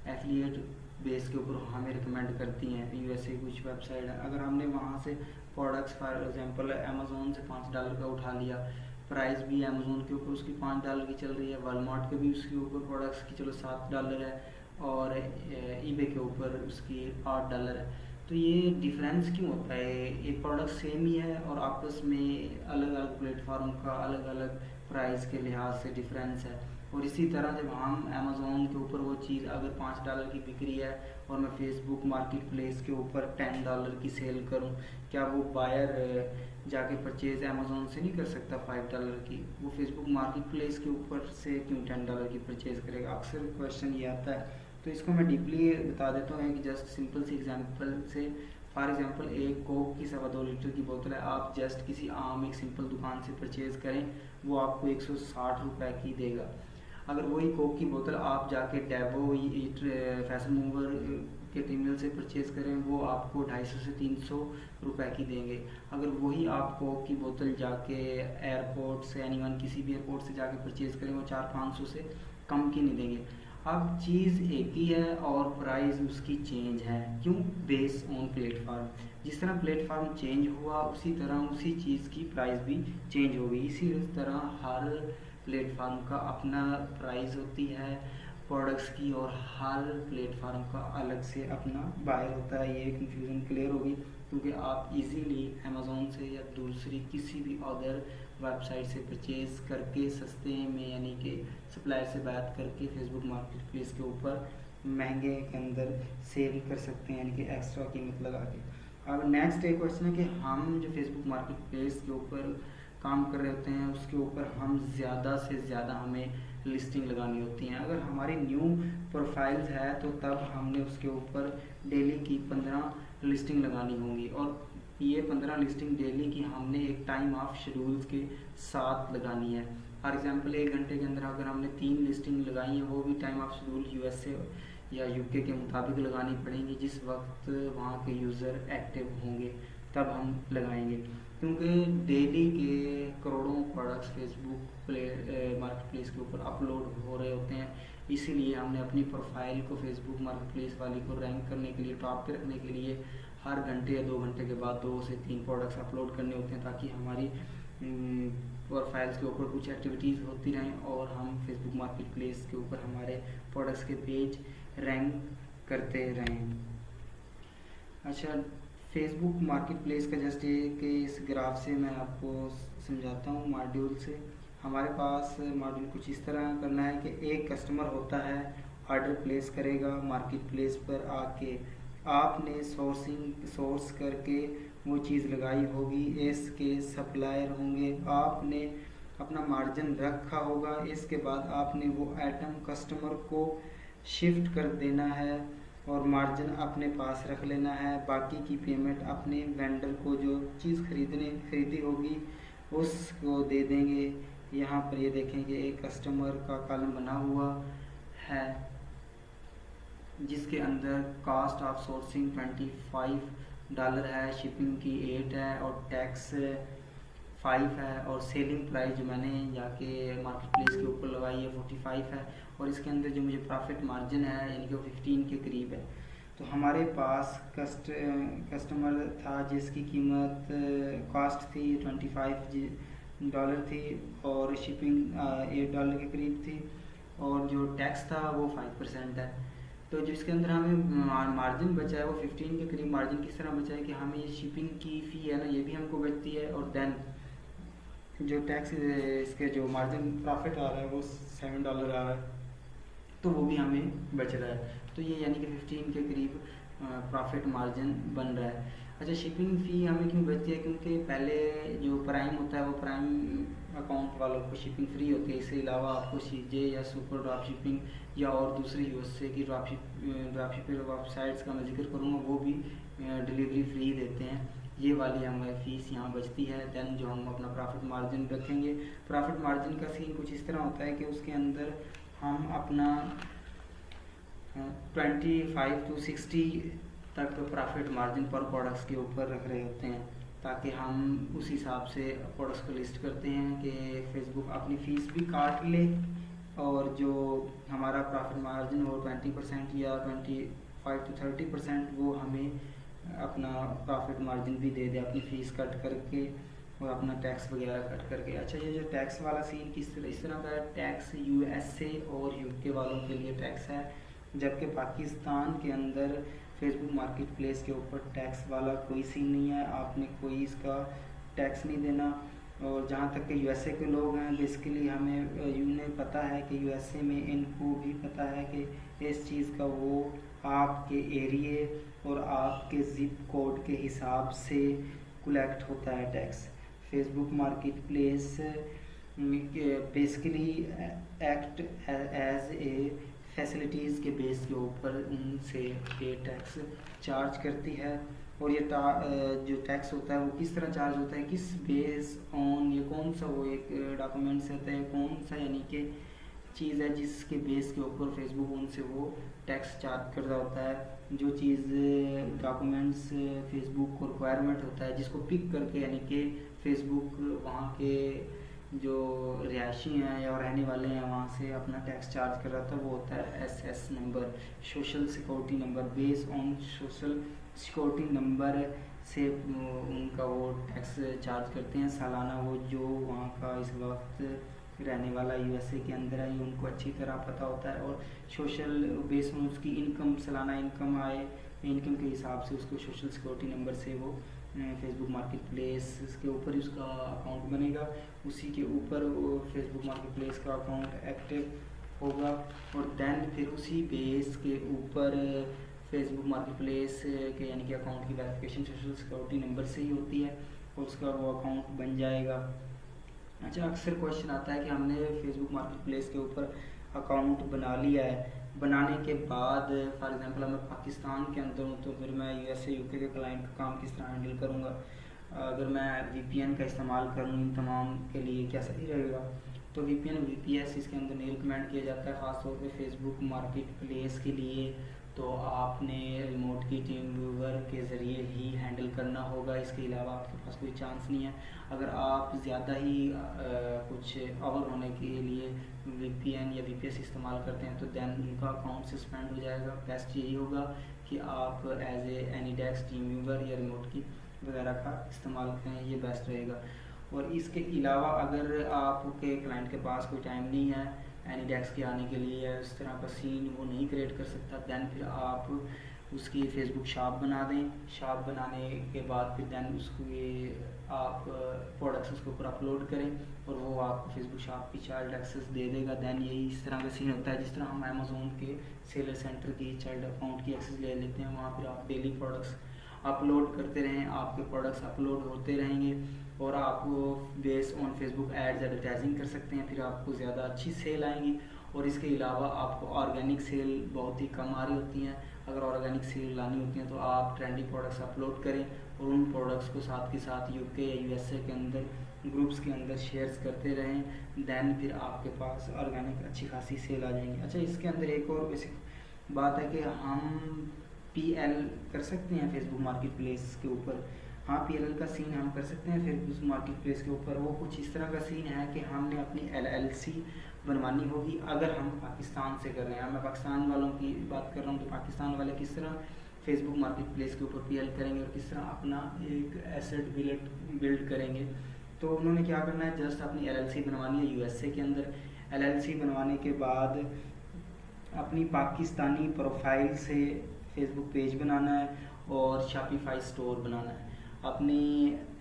एफिलिएट बेस के ऊपर हमें रिकमेंड करती हैं यूएसए कुछ वेबसाइट है। अगर हमने वहाँ से प्रोडक्ट्स फॉर एग्जांपल अमेज़ोन से $5 का उठा लिया, प्राइस भी अमेज़ोन के ऊपर उसकी $5 की चल रही है, वॉलमार्ट के भी उसके ऊपर प्रोडक्ट्स की चलो $7 है और ईबे के ऊपर उसकी $8 है, तो ये डिफरेंस क्यों होता है? एक प्रोडक्ट सेम ही है और आपस में अलग अलग प्लेटफॉर्म का अलग अलग प्राइस के लिहाज से डिफरेंस है। और इसी तरह जब हम अमेज़ोन के ऊपर वो चीज़ अगर $5 की बिक्री है और मैं फेसबुक मार्केट प्लेस के ऊपर $10 की सेल करूं, क्या वो बायर जाके परचेज अमेज़ोन से नहीं कर सकता $5 की? वो फेसबुक मार्केट प्लेस के ऊपर से क्यों $10 की परचेज करेगा? अक्सर क्वेश्चन ये आता है, तो इसको मैं डीपली बता देता हूँ एक जस्ट सिंपल सी एग्जांपल से। फॉर एग्जांपल एक कोक की 2.25 लीटर की बोतल है, आप जस्ट किसी आम एक सिंपल दुकान से परचेज़ करें, वो आपको 160 रुपये की देगा। अगर वही कोक की बोतल आप जाके डेवो फैशन मूवर के टीमल से परचेज़ करें, वो आपको 250 से 300 रुपये की देंगे। अगर वही आप कोक की बोतल जाके एयरपोर्ट से एनीवन किसी भी एयरपोर्ट से जाके परचेज़ करें, वो 400-500 से कम की नहीं देंगे। अब चीज़ एक ही है और प्राइस उसकी चेंज है। क्यों? Base on platform. जिस तरह प्लेटफार्म चेंज हुआ उसी तरह उसी चीज़ की प्राइस भी चेंज होगी। इसी तरह हर प्लेटफार्म का अपना प्राइस होती है प्रोडक्ट्स की, और हर प्लेटफार्म का अलग से अपना बायर होता है। ये कन्फ्यूज़न क्लियर होगी, क्योंकि आप इजीली अमेज़ोन से या दूसरी किसी भी अदर वेबसाइट से परचेज़ करके सस्ते में, यानी कि सप्लायर से बात करके फेसबुक मार्केट प्लेस के ऊपर महंगे के अंदर सेल कर सकते हैं, यानी कि एक्स्ट्रा कीमत लगा के। अब नेक्स्ट एक क्वेश्चन है कि हम जो फेसबुक मार्केट प्लेस के ऊपर काम कर रहे होते हैं उसके ऊपर हम ज़्यादा से ज़्यादा हमें लिस्टिंग लगानी होती हैं। अगर हमारी न्यू प्रोफाइल्स है तो तब हमने उसके ऊपर डेली की 15 लिस्टिंग लगानी होंगी, और ये 15 लिस्टिंग डेली की हमने एक टाइम ऑफ शेड्यूल्स के साथ लगानी है। फॉर एग्जांपल 1 घंटे के अंदर अगर हमने 3 लिस्टिंग लगाई है, वो भी टाइम ऑफ शेड्यूल यूएसए या यूके के मुताबिक लगानी पड़ेंगी, जिस वक्त वहाँ के यूज़र एक्टिव होंगे तब हम लगाएंगे। क्योंकि डेली के करोड़ों प्रोडक्ट्स फेसबुक मार्केट प्लेस के ऊपर अपलोड हो रहे होते हैं, इसीलिए हमने अपनी प्रोफाइल को फेसबुक मार्केट प्लेस वाली को रैंक करने के लिए, टॉप पे रखने के लिए हर घंटे या 2 घंटे के बाद 2 से 3 प्रोडक्ट्स अपलोड करने होते हैं, ताकि हमारी प्रोफाइल्स के ऊपर कुछ एक्टिविटीज़ होती रहें और हम फेसबुक मार्केट प्लेस के ऊपर हमारे प्रोडक्ट्स के पेज रैंक करते रहें। अच्छा, फेसबुक मार्केट प्लेस का जस्ट एक इस ग्राफ से मैं आपको समझाता हूँ मॉड्यूल से। हमारे पास मॉड्यूल कुछ इस तरह करना है कि एक कस्टमर होता है, ऑर्डर प्लेस करेगा मार्केट प्लेस पर आके, आपने सोर्स करके वो चीज़ लगाई होगी, इसके सप्लायर होंगे, आपने अपना मार्जिन रखा होगा, इसके बाद आपने वो आइटम कस्टमर को शिफ्ट कर देना है और मार्जिन अपने पास रख लेना है। बाकी की पेमेंट अपने वेंडर को जो चीज़ खरीदी होगी उसको दे देंगे। यहाँ पर ये देखेंगे एक कस्टमर का कॉलम बना हुआ है जिसके अंदर कॉस्ट ऑफ सोर्सिंग $25 है, शिपिंग की 8 है और टैक्स 5 है, और सेलिंग प्राइस जो मैंने जाके मार्केट प्लेस के ऊपर लगाई है 45 है, और इसके अंदर जो मुझे प्रॉफिट मार्जिन है यानी कि वो 15 के करीब है। तो हमारे पास कस्टमर था जिसकी कीमत कॉस्ट थी $25 थी और शिपिंग $8 के करीब थी, और जो टैक्स था वो 5% है। तो जिसके अंदर हमें मार्जिन बचा है वो 15 के करीब मार्जिन किस तरह बचा है कि हमें ये शिपिंग की फ़ी है ना, ये भी हमको बचती है, और देन जो टैक्स इसके जो मार्जिन प्रॉफिट आ रहा है वो $7 आ रहा है, तो वो भी हमें बच रहा है। तो ये यानी कि 15 के करीब प्रॉफिट मार्जिन बन रहा है। अच्छा, शिपिंग फ़ी हमें क्यों बचती है? क्योंकि पहले जो प्राइम होता है वो प्राइम अकाउंट वालों को शिपिंग फ्री होती है, इसके अलावा आपको सीजे या सुपर ड्रॉप शिपिंग या और दूसरी यूएसए की ड्रॉपशिपर वेबसाइट्स का मैं जिक्र करूँगा, वो भी डिलीवरी फ्री देते हैं। ये वाली हमें फ़ीस यहाँ बचती है। देन जो हम अपना प्रॉफिट मार्जिन रखेंगे, प्रॉफिट मार्जिन का सीन कुछ इस तरह होता है कि उसके अंदर हम अपना 25 to 60 तक प्रॉफिट मार्जिन पर प्रोडक्ट्स के ऊपर रख रहे होते हैं, ताकि हम उस हिसाब से प्रोडक्ट्स को लिस्ट करते हैं कि फेसबुक अपनी फ़ीस भी काट ले और जो हमारा प्रॉफिट मार्जिन हो 20% या 25 to 30% वो हमें अपना प्रॉफिट मार्जिन भी दे दे अपनी फ़ीस कट करके और अपना टैक्स वगैरह कट करके। अच्छा, ये जो टैक्स वाला सीन इस तरह का है, टैक्स यूएसए और यूके वालों के लिए टैक्स है, जबकि पाकिस्तान के अंदर फेसबुक मार्केट प्लेस के ऊपर टैक्स वाला कोई सीन नहीं है, आपने कोई इसका टैक्स नहीं देना। और जहाँ तक कि यूएसए के लोग हैं, बेसिकली हमें इन्हें पता है कि यूएसए में इनको भी पता है कि इस चीज़ का वो आपके एरिए और आपके ज़िप कोड के हिसाब से कलेक्ट होता है tax. Facebook market place basically act as a facilities के बेस के ऊपर उनसे ये टैक्स चार्ज करती है। और ये जो टैक्स होता है वो किस तरह चार्ज होता है, किस बेस ऑन, ये कौन सा वो एक डॉक्यूमेंट से होता है, कौन सा यानी कि चीज़ है जिसके बेस के ऊपर फेसबुक उनसे वो टैक्स चार्ज कर रहा होता है। जो चीज़ डॉक्यूमेंट्स फेसबुक को रिक्वायरमेंट होता है जिसको पिक करके यानी कि फेसबुक वहाँ के जो रिहायशी हैं या रहने वाले हैं वहाँ से अपना टैक्स चार्ज कर रहा था, वो होता है SS number, social security number. Base on social security number से उनका वो टैक्स चार्ज करते हैं सालाना। वो जो वहाँ का इस वक्त रहने वाला USA के अंदर है, ये उनको अच्छी तरह पता होता है। और सोशल बेस ऑन उसकी इनकम, सालाना इनकम आए, इनकम के हिसाब से उसको सोशल सिक्योरिटी नंबर से वो फेसबुक मार्केट प्लेस के ऊपर ही उसका अकाउंट बनेगा, उसी के ऊपर वो फेसबुक मार्केट प्लेस का अकाउंट एक्टिव होगा। और दैन फिर उसी बेस के ऊपर फेसबुक मार्केट प्लेस के यानी कि अकाउंट की वेरिफिकेशन सोशल सिक्योरिटी नंबर से ही होती है और उसका वो अकाउंट बन जाएगा। अच्छा, अक्सर क्वेश्चन आता है कि हमने फेसबुक मार्केट प्लेस के ऊपर अकाउंट बना लिया है, बनाने के बाद फॉर एग्जांपल मैं पाकिस्तान के अंदर हूँ तो फिर मैं USA UK के क्लाइंट का काम किस तरह हैंडल करूँगा। अगर मैं VPN का इस्तेमाल करूँ इन तमाम के लिए, क्या सही रहेगा? तो VPN VPS इसके अंदर नहीं रिकमेंड किया जाता है, ख़ासतौर पे फेसबुक मार्केट प्लेस के लिए। तो आपने रिमोट की टीम व्यूवर के ज़रिए ही हैंडल करना होगा, इसके अलावा आपके पास कोई चांस नहीं है। अगर आप ज़्यादा ही कुछ और होने के लिए VPN या VPS इस्तेमाल करते हैं तो दैन उनका अकाउंट सस्पेंड हो जाएगा। बेस्ट यही होगा कि आप as a AnyDesk TeamViewer या रिमोट की वगैरह का इस्तेमाल करें, ये बेस्ट रहेगा। और इसके अलावा अगर आपके क्लाइंट के पास कोई टाइम नहीं है एनीडेक्स के आने के लिए या इस तरह का सीन वो नहीं क्रिएट कर सकता, दैन फिर आप उसकी फेसबुक शॉप बना दें। शॉप बनाने के बाद फिर दैन उसको ये आप प्रोडक्ट्स उसके ऊपर अपलोड करें और वो आपको फेसबुक शॉप की चाइल्ड एक्सेस दे देगा। दैन यही इस तरह का सीन होता है जिस तरह हम अमेज़ोन के सेलर सेंटर की चाइल्ड अकाउंट की एक्सेस ले लेते हैं, वहाँ फिर आप डेली प्रोडक्ट्स अपलोड करते रहें, आपके प्रोडक्ट्स अपलोड होते रहेंगे और आप base on Facebook ads advertising कर सकते हैं, फिर आपको ज़्यादा अच्छी सेल आएंगी। और इसके अलावा आपको ऑर्गेनिक सेल बहुत ही कम आ रही होती हैं। अगर ऑर्गेनिक सेल लानी होती हैं तो आप ट्रेंडी प्रोडक्ट्स अपलोड करें और उन प्रोडक्ट्स को साथ के साथ UK या USA के अंदर ग्रुप्स के अंदर शेयर्स करते रहें, दैन फिर आपके पास ऑर्गेनिक अच्छी खासी सेल आ जाएंगी। अच्छा, इसके अंदर एक और बेसिक बात है कि हम PL कर सकते हैं फेसबुक मार्केट प्लेस के ऊपर। हाँ, PLL का सीन हम कर सकते हैं फेसबुक मार्केट प्लेस के ऊपर। वो कुछ इस तरह का सीन है कि हमने अपनी LLC बनवानी होगी अगर हम पाकिस्तान से कर रहे हैं। मैं पाकिस्तान वालों की बात कर रहा हूँ तो पाकिस्तान वाले किस तरह फेसबुक मार्केट प्लेस के ऊपर PL करेंगे और किस तरह अपना एक एसेट बिल्ड करेंगे। तो उन्होंने क्या करना है, जस्ट अपनी LLC बनवानी है USA के अंदर। LLC बनवाने के बाद अपनी पाकिस्तानी प्रोफाइल से फेसबुक पेज बनाना है और शॉपिफाई स्टोर बनाना है। अपनी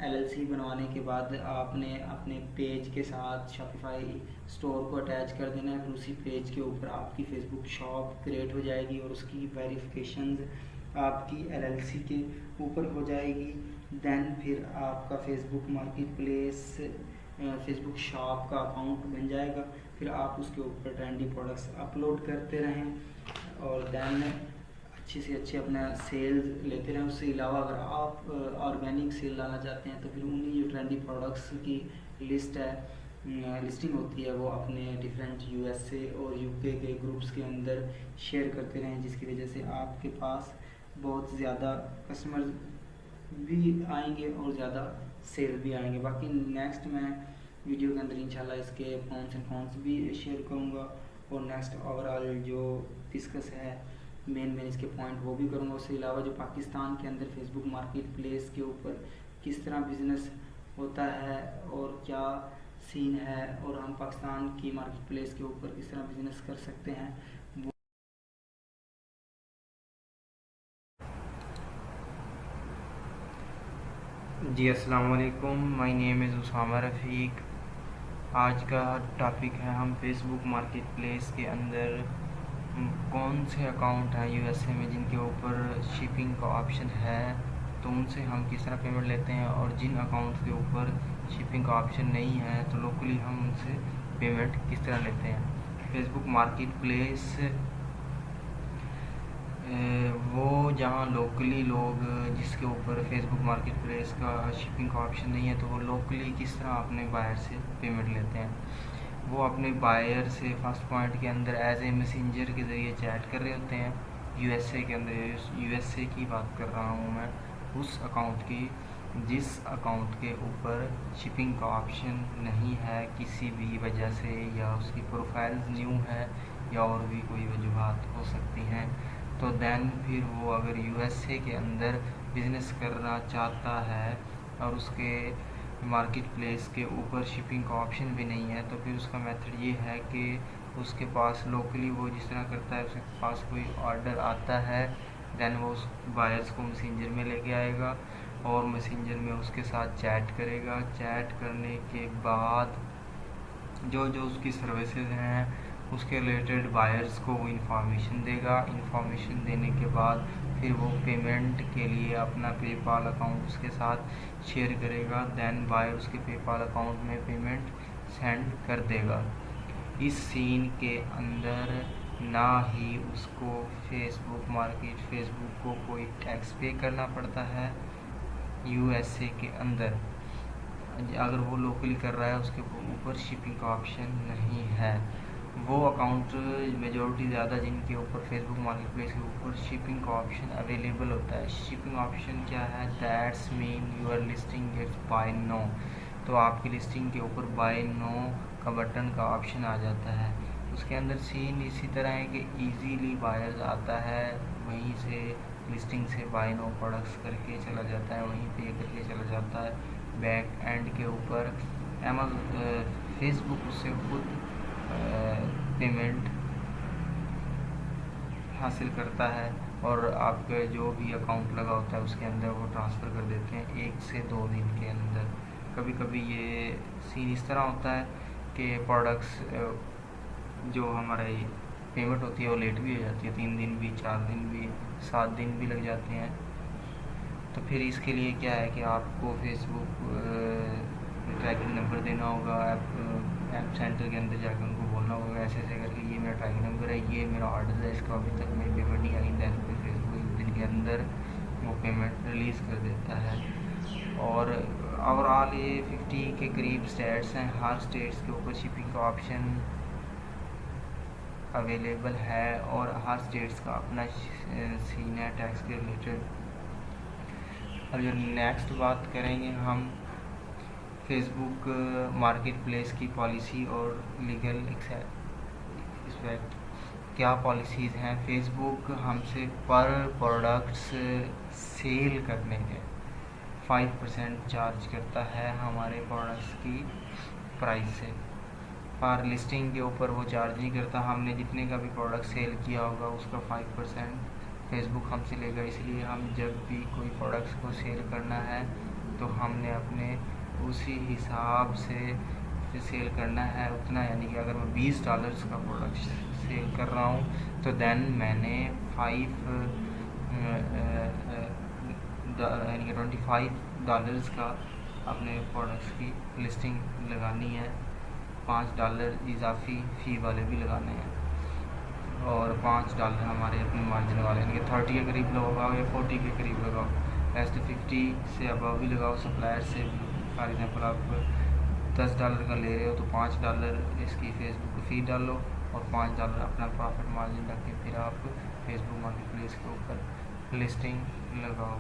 LLC बनवाने के बाद आपने अपने पेज के साथ शॉपिफाई स्टोर को अटैच कर देना है। फिर उसी पेज के ऊपर आपकी फेसबुक शॉप क्रिएट हो जाएगी और उसकी वेरिफिकेशन आपकी LLC के ऊपर हो जाएगी। दैन फिर आपका Facebook market place Facebook shop का अकाउंट बन जाएगा। फिर आप उसके ऊपर ट्रेंडी प्रोडक्ट्स अपलोड करते रहें और दैन अच्छे से अच्छे अपना सेल्स लेते रहें। उससे अलावा अगर आप ऑर्गेनिक सेल लाना चाहते हैं तो फिर उन्हीं जो ट्रेंडी प्रोडक्ट्स की लिस्ट है, लिस्टिंग होती है, वो अपने डिफरेंट USA और UK के ग्रुप्स के अंदर शेयर करते रहें, जिसकी वजह से आपके पास बहुत ज़्यादा कस्टमर भी आएंगे और ज़्यादा सेल भी आएंगे। बाकी नेक्स्ट मैं वीडियो के अंदर इंशाल्लाह इसके प्रॉन्स एंड कॉन्स भी शेयर करूँगा और नेक्स्ट ओवरऑल जो डिस्कस है मेन इसके पॉइंट वो भी करूँगा। उसके अलावा जो पाकिस्तान के अंदर फेसबुक मार्केट प्लेस के ऊपर किस तरह बिज़नेस होता है और क्या सीन है और हम पाकिस्तान की मार्केट प्लेस के ऊपर किस तरह बिज़नेस कर सकते हैं वो। जी अस्सलाम वालेकुम, my name is Usama Rafiq. आज का टॉपिक है हम फेसबुक मार्केट प्लेस के अंदर कौन से अकाउंट हैं USA में जिनके ऊपर शिपिंग का ऑप्शन है, तो उनसे हम किस तरह पेमेंट लेते हैं, और जिन अकाउंट के ऊपर शिपिंग का ऑप्शन नहीं है तो लोकली हम उनसे पेमेंट किस तरह लेते हैं। फेसबुक मार्केट प्लेस वो जहाँ लोकली लोग जिसके ऊपर फेसबुक मार्केट प्लेस का शिपिंग का ऑप्शन नहीं है तो वो लोकली किस तरह अपने बायर से पेमेंट लेते हैं। वो अपने बायर से फर्स्ट पॉइंट के अंदर एज ए मैसेंजर के ज़रिए चैट कर रहे होते हैं USA के अंदर। USA की बात कर रहा हूँ मैं, उस अकाउंट की जिस अकाउंट के ऊपर शिपिंग का ऑप्शन नहीं है किसी भी वजह से, या उसकी प्रोफाइल न्यू है, या और भी कोई वजूहत हो सकती हैं, तो देन फिर वो अगर यूएसए के अंदर बिज़नेस करना चाहता है और उसके मार्केट प्लेस के ऊपर शिपिंग का ऑप्शन भी नहीं है, तो फिर उसका मेथड ये है कि उसके पास लोकली वो जिस तरह करता है, उसके पास कोई ऑर्डर आता है, देन वो उस बायर्स को मैसेंजर में लेके आएगा और मैसेंजर में उसके साथ चैट करेगा। चैट करने के बाद जो जो उसकी सर्विसेज हैं उसके रिलेटेड बायर्स को वो इंफॉर्मेशन देगा। इंफॉर्मेशन देने के बाद फिर वो पेमेंट के लिए अपना पेपाल अकाउंट उसके साथ शेयर करेगा, देन बायर उसके पेपाल अकाउंट में पेमेंट सेंड कर देगा। इस सीन के अंदर ना ही उसको फेसबुक को कोई टैक्स पे करना पड़ता है यूएसए के अंदर। अगर वो लोकली कर रहा है उसके ऊपर शिपिंग का ऑप्शन नहीं है। वो अकाउंट मेजॉरिटी ज़्यादा जिनके ऊपर फेसबुक मार्केट प्लेस के ऊपर शिपिंग का ऑप्शन अवेलेबल होता है। शिपिंग ऑप्शन क्या है? That's mean your listing gets buy now. तो आपकी लिस्टिंग के ऊपर बाय नो का बटन का ऑप्शन आ जाता है। उसके अंदर सीन इसी तरह है कि इजीली बायर्स आता है, वहीं से लिस्टिंग से बाय नो प्रोडक्ट्स करके चला जाता है, वहीं पे करके चला जाता है। बैक एंड के ऊपर फेसबुक उससे खुद पेमेंट हासिल करता है और आपका जो भी अकाउंट लगा होता है उसके अंदर वो ट्रांसफ़र कर देते हैं 1 से 2 दिन के अंदर। कभी कभी ये सीन इस तरह होता है कि प्रोडक्ट्स जो हमारे पेमेंट होती है वो लेट भी हो जाती है, 3 दिन भी, 4 दिन भी, 7 दिन भी लग जाते हैं। तो फिर इसके लिए क्या है कि आपको फेसबुक ट्रैकिंग नंबर देना होगा, ऐप सेंटर के अंदर जाकर उनको बोलना होगा ऐसे ऐसे करके ये मेरा ट्रैकिंग नंबर है, ये मेरा ऑर्डर है, इसका अभी तक मेरी पेमेंट नहीं आई। दैन फिर फेसबुक 1 दिन के अंदर वो पेमेंट रिलीज़ कर देता है। और ओवरऑल ये 50 के करीब स्टेट्स हैं, हर स्टेट्स के ऊपर शिपिंग का ऑप्शन अवेलेबल है और हर स्टेट्स का अपना सीन है टैक्स के रिलेटेड। अब जो नेक्स्ट बात करेंगे हम फेसबुक मार्केट प्लेस की पॉलिसी और लीगल एक्सपेक्ट क्या पॉलिसीज़ हैं। फेसबुक हमसे पर प्रोडक्ट्स सेल करने के 5% चार्ज करता है हमारे प्रोडक्ट्स की प्राइस से। पर लिस्टिंग के ऊपर वो चार्ज नहीं करता। हमने जितने का भी प्रोडक्ट सेल किया होगा उसका 5% फेसबुक हमसे लेगा। इसलिए हम जब भी कोई प्रोडक्ट्स को सेल करना है तो हमने अपने उसी हिसाब से सेल करना है उतना, यानी कि अगर मैं $20 का प्रोडक्ट सेल कर रहा हूँ तो देन मैंने यानी कि $25 का अपने प्रोडक्ट्स की लिस्टिंग लगानी है। $5 इजाफी फ़ी वाले भी लगाने हैं और $5 हमारे अपने मार्जिन वाले, यानी कि 30 के करीब लगाओ या 40 के करीब लगाओ। ऐसे 50 से अबव भी लगाओ सप्लायर से। फॉर एग्जांपल आप $10 का ले रहे हो तो $5 इसकी फेसबुक फ़ी डालो और $5 अपना प्रॉफिट मार्जिन रख के फिर आप फेसबुक मार्केट प्लेस के ऊपर लिस्टिंग लगाओ।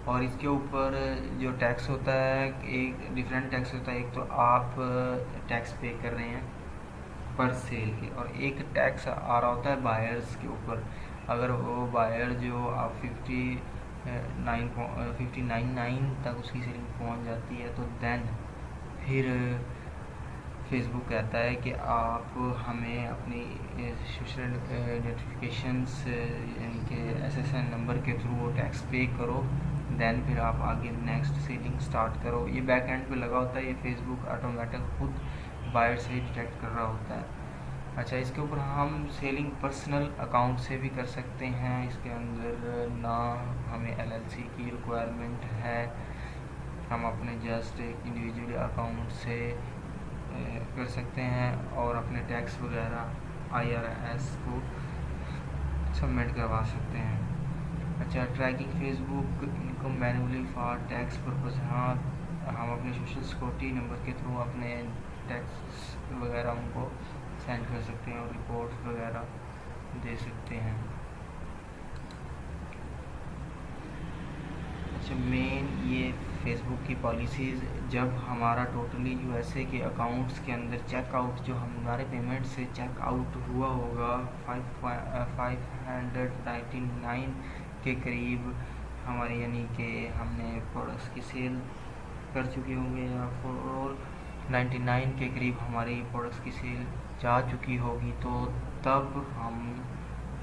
और इसके ऊपर जो टैक्स होता है, एक डिफरेंट टैक्स होता है। एक तो आप टैक्स पे कर रहे हैं पर सेल के, और एक टैक्स आ रहा होता है बायर्स के ऊपर। अगर वो बायर जो आप 59.9 तक उसकी सेलिंग पहुंच जाती है तो देन फिर फेसबुक कहता है कि आप हमें अपनी सोशल नोटिफिकेशंस यानी कि SSN नंबर के थ्रू वो टैक्स पे करो, देन फिर आप आगे नेक्स्ट सेलिंग स्टार्ट करो। ये बैक एंड पे लगा होता है, ये फेसबुक ऑटोमेटिक खुद बायर से ही डिटेक्ट कर रहा होता है। अच्छा, इसके ऊपर हम सेलिंग पर्सनल अकाउंट से भी कर सकते हैं। इसके अंदर ना हमें LLC की रिक्वायरमेंट है, हम अपने जस्ट एक इंडिविजुअल अकाउंट से कर सकते हैं और अपने टैक्स वगैरह IRS को सबमिट करवा सकते हैं। अच्छा, tracking Facebook income manually for tax purpose. हाँ, हम अपने सोशल सिक्योरिटी नंबर के थ्रू अपने टैक्स वगैरह उनको सेंड कर सकते हैं और रिपोर्ट वगैरह दे सकते हैं। अच्छा, मेन ये फेसबुक की पॉलिसीज़, जब हमारा टोटली यूएसए के अकाउंट्स के अंदर चेकआउट, जो हमारे पेमेंट से चेकआउट हुआ होगा 599 के करीब हमारे, यानी कि हमने प्रोडक्ट्स की सेल कर चुके होंगे, या 499 के करीब हमारी प्रोडक्ट्स की सेल जा चुकी होगी, तो तब हम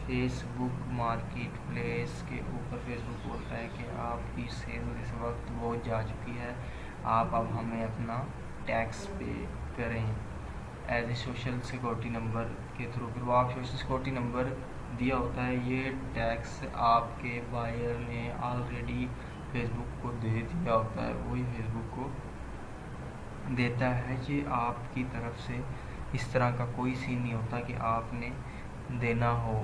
फेसबुक मार्केट प्लेस के ऊपर, फेसबुक बोलता है कि आपकी सेल इस वक्त बहुत जा चुकी है, आप अब हमें अपना टैक्स पे करें as a social security number के थ्रू। फिर वो आप सोशल सिक्योरिटी नंबर दिया होता है, ये टैक्स आपके बायर ने ऑलरेडी फेसबुक को दे दिया होता है, वही फेसबुक को देता है। कि आपकी तरफ से इस तरह का कोई सीन नहीं होता कि आपने देना हो।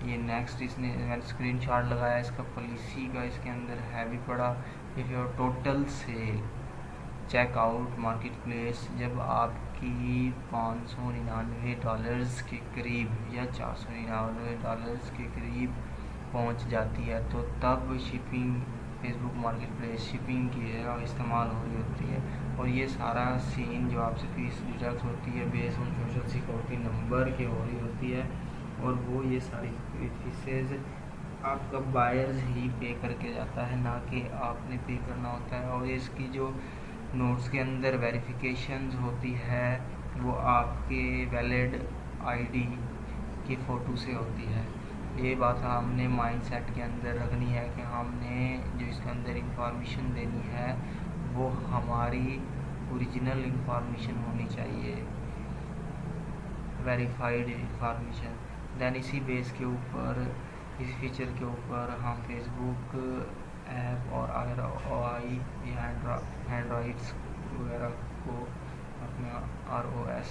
ये नेक्स्ट, इसने मैंने स्क्रीनशॉट लगाया इसका पॉलिसी का, इसके अंदर है भी पड़ा। If your total sale checkout market place जब आपकी $599 के करीब या $499 के करीब पहुंच जाती है, तो तब shipping, Facebook market place shipping की इस्तेमाल हो रही होती है। और ये सारा सीन जो आपसे फीस डिडक्ट होती है base on social security number की हो रही होती है, और वो ये सारी फीसेज आपका बायर्स ही पे करके जाता है, ना कि आपने पे करना होता है। और इसकी जो नोट्स के अंदर वेरिफिकेशंस होती है, वो आपके वैलिड आईडी की फ़ोटो से होती है। ये बात हमने माइंड सेट के अंदर रखनी है कि हमने जो इसके अंदर इंफॉर्मेशन देनी है वो हमारी ओरिजिनल इंफॉर्मेशन होनी चाहिए, वेरीफाइड इंफॉर्मेशन। दैन इसी बेस के ऊपर, इस फीचर के ऊपर हम फेसबुक ऐप और आई एंड्रॉइड्स वगैरह को अपना ROS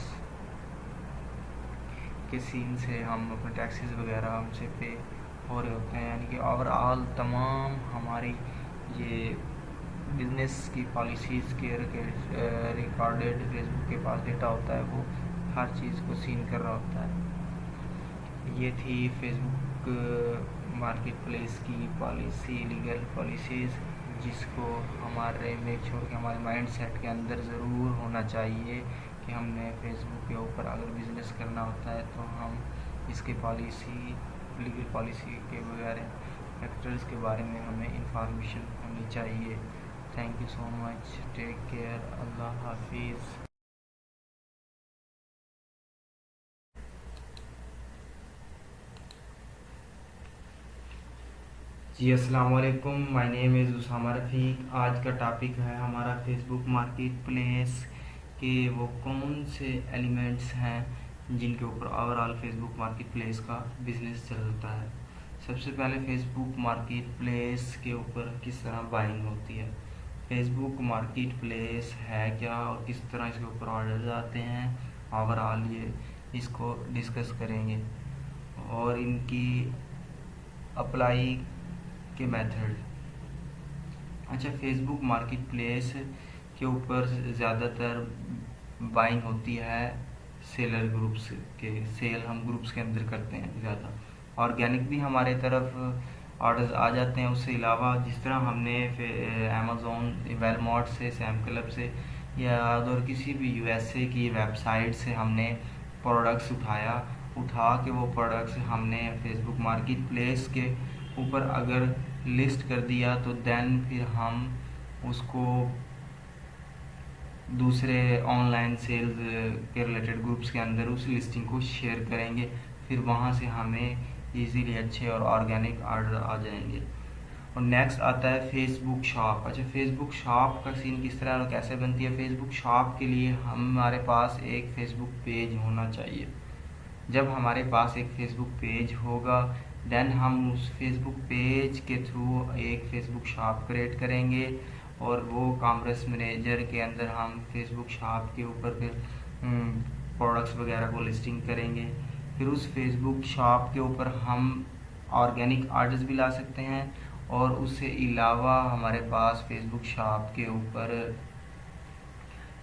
के सीन से हम अपने टैक्सेस वगैरह हमसे पे हो रहे होते हैं। यानी कि ओवरऑल तमाम हमारी ये बिज़नेस की पॉलिसीज़ के रिकॉर्डेड फेसबुक के पास डेटा होता है, वो हर चीज़ को सीन कर रहा होता है। ये थी फेसबुक मार्केट प्लेस की पॉलिसी, लीगल पॉलिसीज़, जिसको हमारे मेक श्योर कि हमारे माइंड सेट के अंदर ज़रूर होना चाहिए कि हमने फेसबुक के ऊपर अगर बिज़नेस करना होता है तो हम इसकी पॉलिसी, लीगल पॉलिसी के वगैरह फैक्टर्स के बारे में हमें इंफॉर्मेशन होनी चाहिए। Thank you so much, take care, अल्लाह हाफिज़। जी अस्सलाम वालेकुम, my name is Usama Rafiq. आज का टॉपिक है हमारा फेसबुक मार्केट प्लेस के वो कौन से एलिमेंट्स हैं जिनके ऊपर ओवरऑल फेसबुक मार्केट प्लेस का बिज़नेस चलता है। सबसे पहले फेसबुक मार्केट प्लेस के ऊपर किस तरह बाइंग होती है, फेसबुक मार्केट प्लेस है क्या और किस तरह इसके ऊपर ऑर्डर्स आते हैं, ओवरऑल ये इसको डिस्कस करेंगे और इनकी अप्लाई के मेथड। अच्छा, फेसबुक मार्केट प्लेस के ऊपर ज़्यादातर बाइंग होती है सेलर ग्रुप्स के, सेल हम ग्रुप्स के अंदर करते हैं ज़्यादा। ऑर्गेनिक भी हमारे तरफ ऑर्डर्स आ जाते हैं, उससे अलावा जिस तरह हमने अमेज़ोन, वेलमार्ट से, सैम क्लब से या और किसी भी यूएसए की वेबसाइट से हमने प्रोडक्ट्स उठा के वो प्रोडक्ट्स हमने फेसबुक मार्केट प्लेस के ऊपर अगर लिस्ट कर दिया, तो देन फिर हम उसको दूसरे ऑनलाइन सेल्स के रिलेटेड ग्रुप्स के अंदर उस लिस्टिंग को शेयर करेंगे, फिर वहाँ से हमें इजीली अच्छे और ऑर्गेनिक ऑर्डर आ जाएंगे। और नेक्स्ट आता है फेसबुक शॉप। अच्छा, फेसबुक शॉप का सीन किस तरह और कैसे बनती है। फेसबुक शॉप के लिए हमारे पास एक फेसबुक पेज होना चाहिए। जब हमारे पास एक फेसबुक पेज होगा, देन हम उस फेसबुक पेज के थ्रू एक फेसबुक शॉप क्रिएट करेंगे और वो कॉमर्स मैनेजर के अंदर हम फेसबुक शॉप के ऊपर फिर प्रोडक्ट्स वगैरह को लिस्टिंग करेंगे। फिर उस फेसबुक शॉप के ऊपर हम ऑर्गेनिक ऑर्डर्स भी ला सकते हैं और उससे अलावा हमारे पास फेसबुक शॉप के ऊपर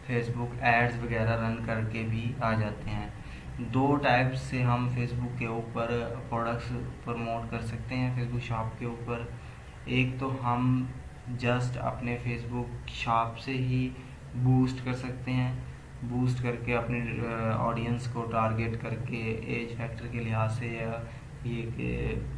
फेसबुक एड्स वगैरह रन करके भी आ जाते हैं। दो टाइप से हम फेसबुक के ऊपर प्रोडक्ट्स प्रमोट कर सकते हैं फेसबुक शॉप के ऊपर। एक तो हम जस्ट अपने फेसबुक शॉप से ही बूस्ट कर सकते हैं। बूस्ट करके अपने ऑडियंस को टारगेट करके एज फैक्टर के लिहाज से, या ये कि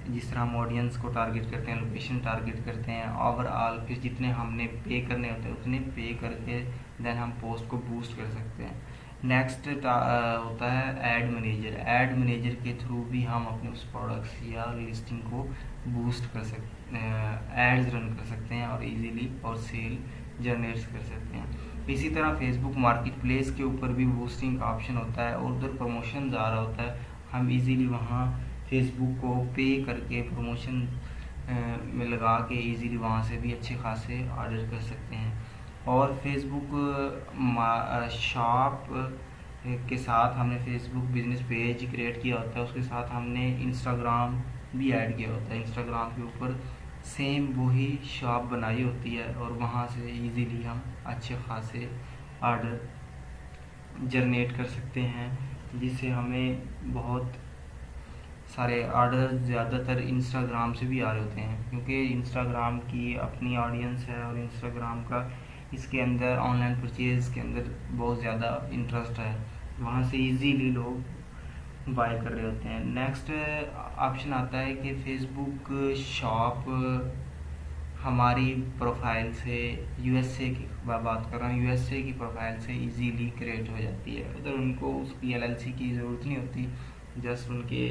जिस तरह हम ऑडियंस को टारगेट करते हैं, लोकेशन टारगेट करते हैं, ओवरऑल फिर जितने हमने पे करने होते हैं उतने पे करके देन हम पोस्ट को बूस्ट कर सकते हैं। नेक्स्ट होता है ऐड मैनेजर। ऐड मैनेजर के थ्रू भी हम अपने उस प्रोडक्ट्स या लिस्टिंग को बूस्ट कर सकते हैं, एड्स रन कर सकते हैं और इजीली और सेल जनरेट कर सकते हैं। इसी तरह फेसबुक मार्केट प्लेस के ऊपर भी बूस्टिंग का ऑप्शन होता है और उधर प्रमोशन आ रहा होता है। हम इजीली वहाँ फेसबुक को पे करके प्रमोशन में लगा के इजीली वहाँ से भी अच्छे खासे ऑर्डर कर सकते हैं। और फेसबुक शॉप के साथ हमने फेसबुक बिजनेस पेज क्रिएट किया होता है, उसके साथ हमने इंस्टाग्राम भी ऐड किया होता है। इंस्टाग्राम के ऊपर सेम वही शॉप बनाई होती है और वहाँ से इजीली हम अच्छे खासे ऑर्डर जनरेट कर सकते हैं, जिससे हमें बहुत सारे ऑर्डर ज़्यादातर इंस्टाग्राम से भी आ रहे होते हैं, क्योंकि इंस्टाग्राम की अपनी ऑडियंस है और इंस्टाग्राम का इसके अंदर ऑनलाइन परचेज़ के अंदर बहुत ज़्यादा इंटरेस्ट है, वहाँ से इजीली लोग बाय कर रहे होते हैं। नेक्स्ट ऑप्शन आता है कि फेसबुक शॉप हमारी प्रोफाइल से यूएसए की बात कर रहा हूँ, यूएसए की प्रोफाइल से इजीली क्रिएट हो जाती है। उधर उनको उसकी एलएलसी की ज़रूरत नहीं होती, जस्ट उनके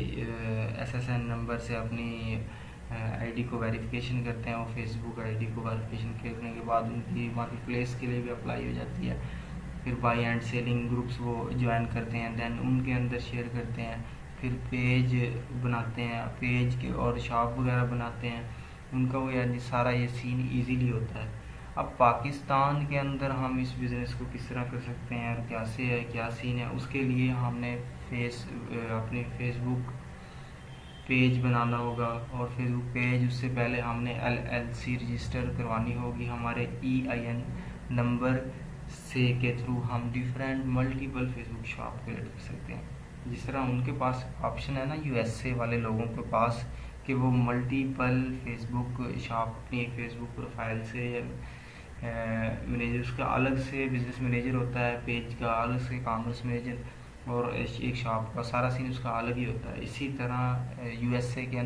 एसएसएन नंबर से अपनी आईडी को वेरिफिकेशन करते हैं। वो फेसबुक आईडी को वेरिफिकेशन करने के बाद उनकी मार्केट प्लेस के लिए भी अप्लाई हो जाती है। फिर बाई एंड सेलिंग ग्रुप्स वो ज्वाइन करते हैं, देन उनके अंदर शेयर करते हैं, फिर पेज बनाते हैं, पेज के और शॉप वगैरह बनाते हैं, उनका वो यानी सारा ये सीन इजीली होता है। अब पाकिस्तान के अंदर हम इस बिज़नेस को किस तरह कर सकते हैं और कैसे है, क्या सीन है, उसके लिए हमने अपने फेसबुक पेज बनाना होगा। और फेसबुक पेज उससे पहले हमने एलएलसी रजिस्टर करवानी होगी। हमारे EIN नंबर से के थ्रू हम different multiple Facebook shop create कर सकते हैं। जिस तरह उनके पास ऑप्शन है ना यूएसए वाले लोगों के पास कि वो मल्टीपल फेसबुक शॉप अपनी एक फेसबुक प्रोफाइल से मैनेजर, उसका अलग से बिजनेस मैनेजर होता है, पेज का अलग से कॉमर्स मैनेजर और एक शॉप का सारा सीन उसका अलग ही होता है। इसी तरह यूएसए के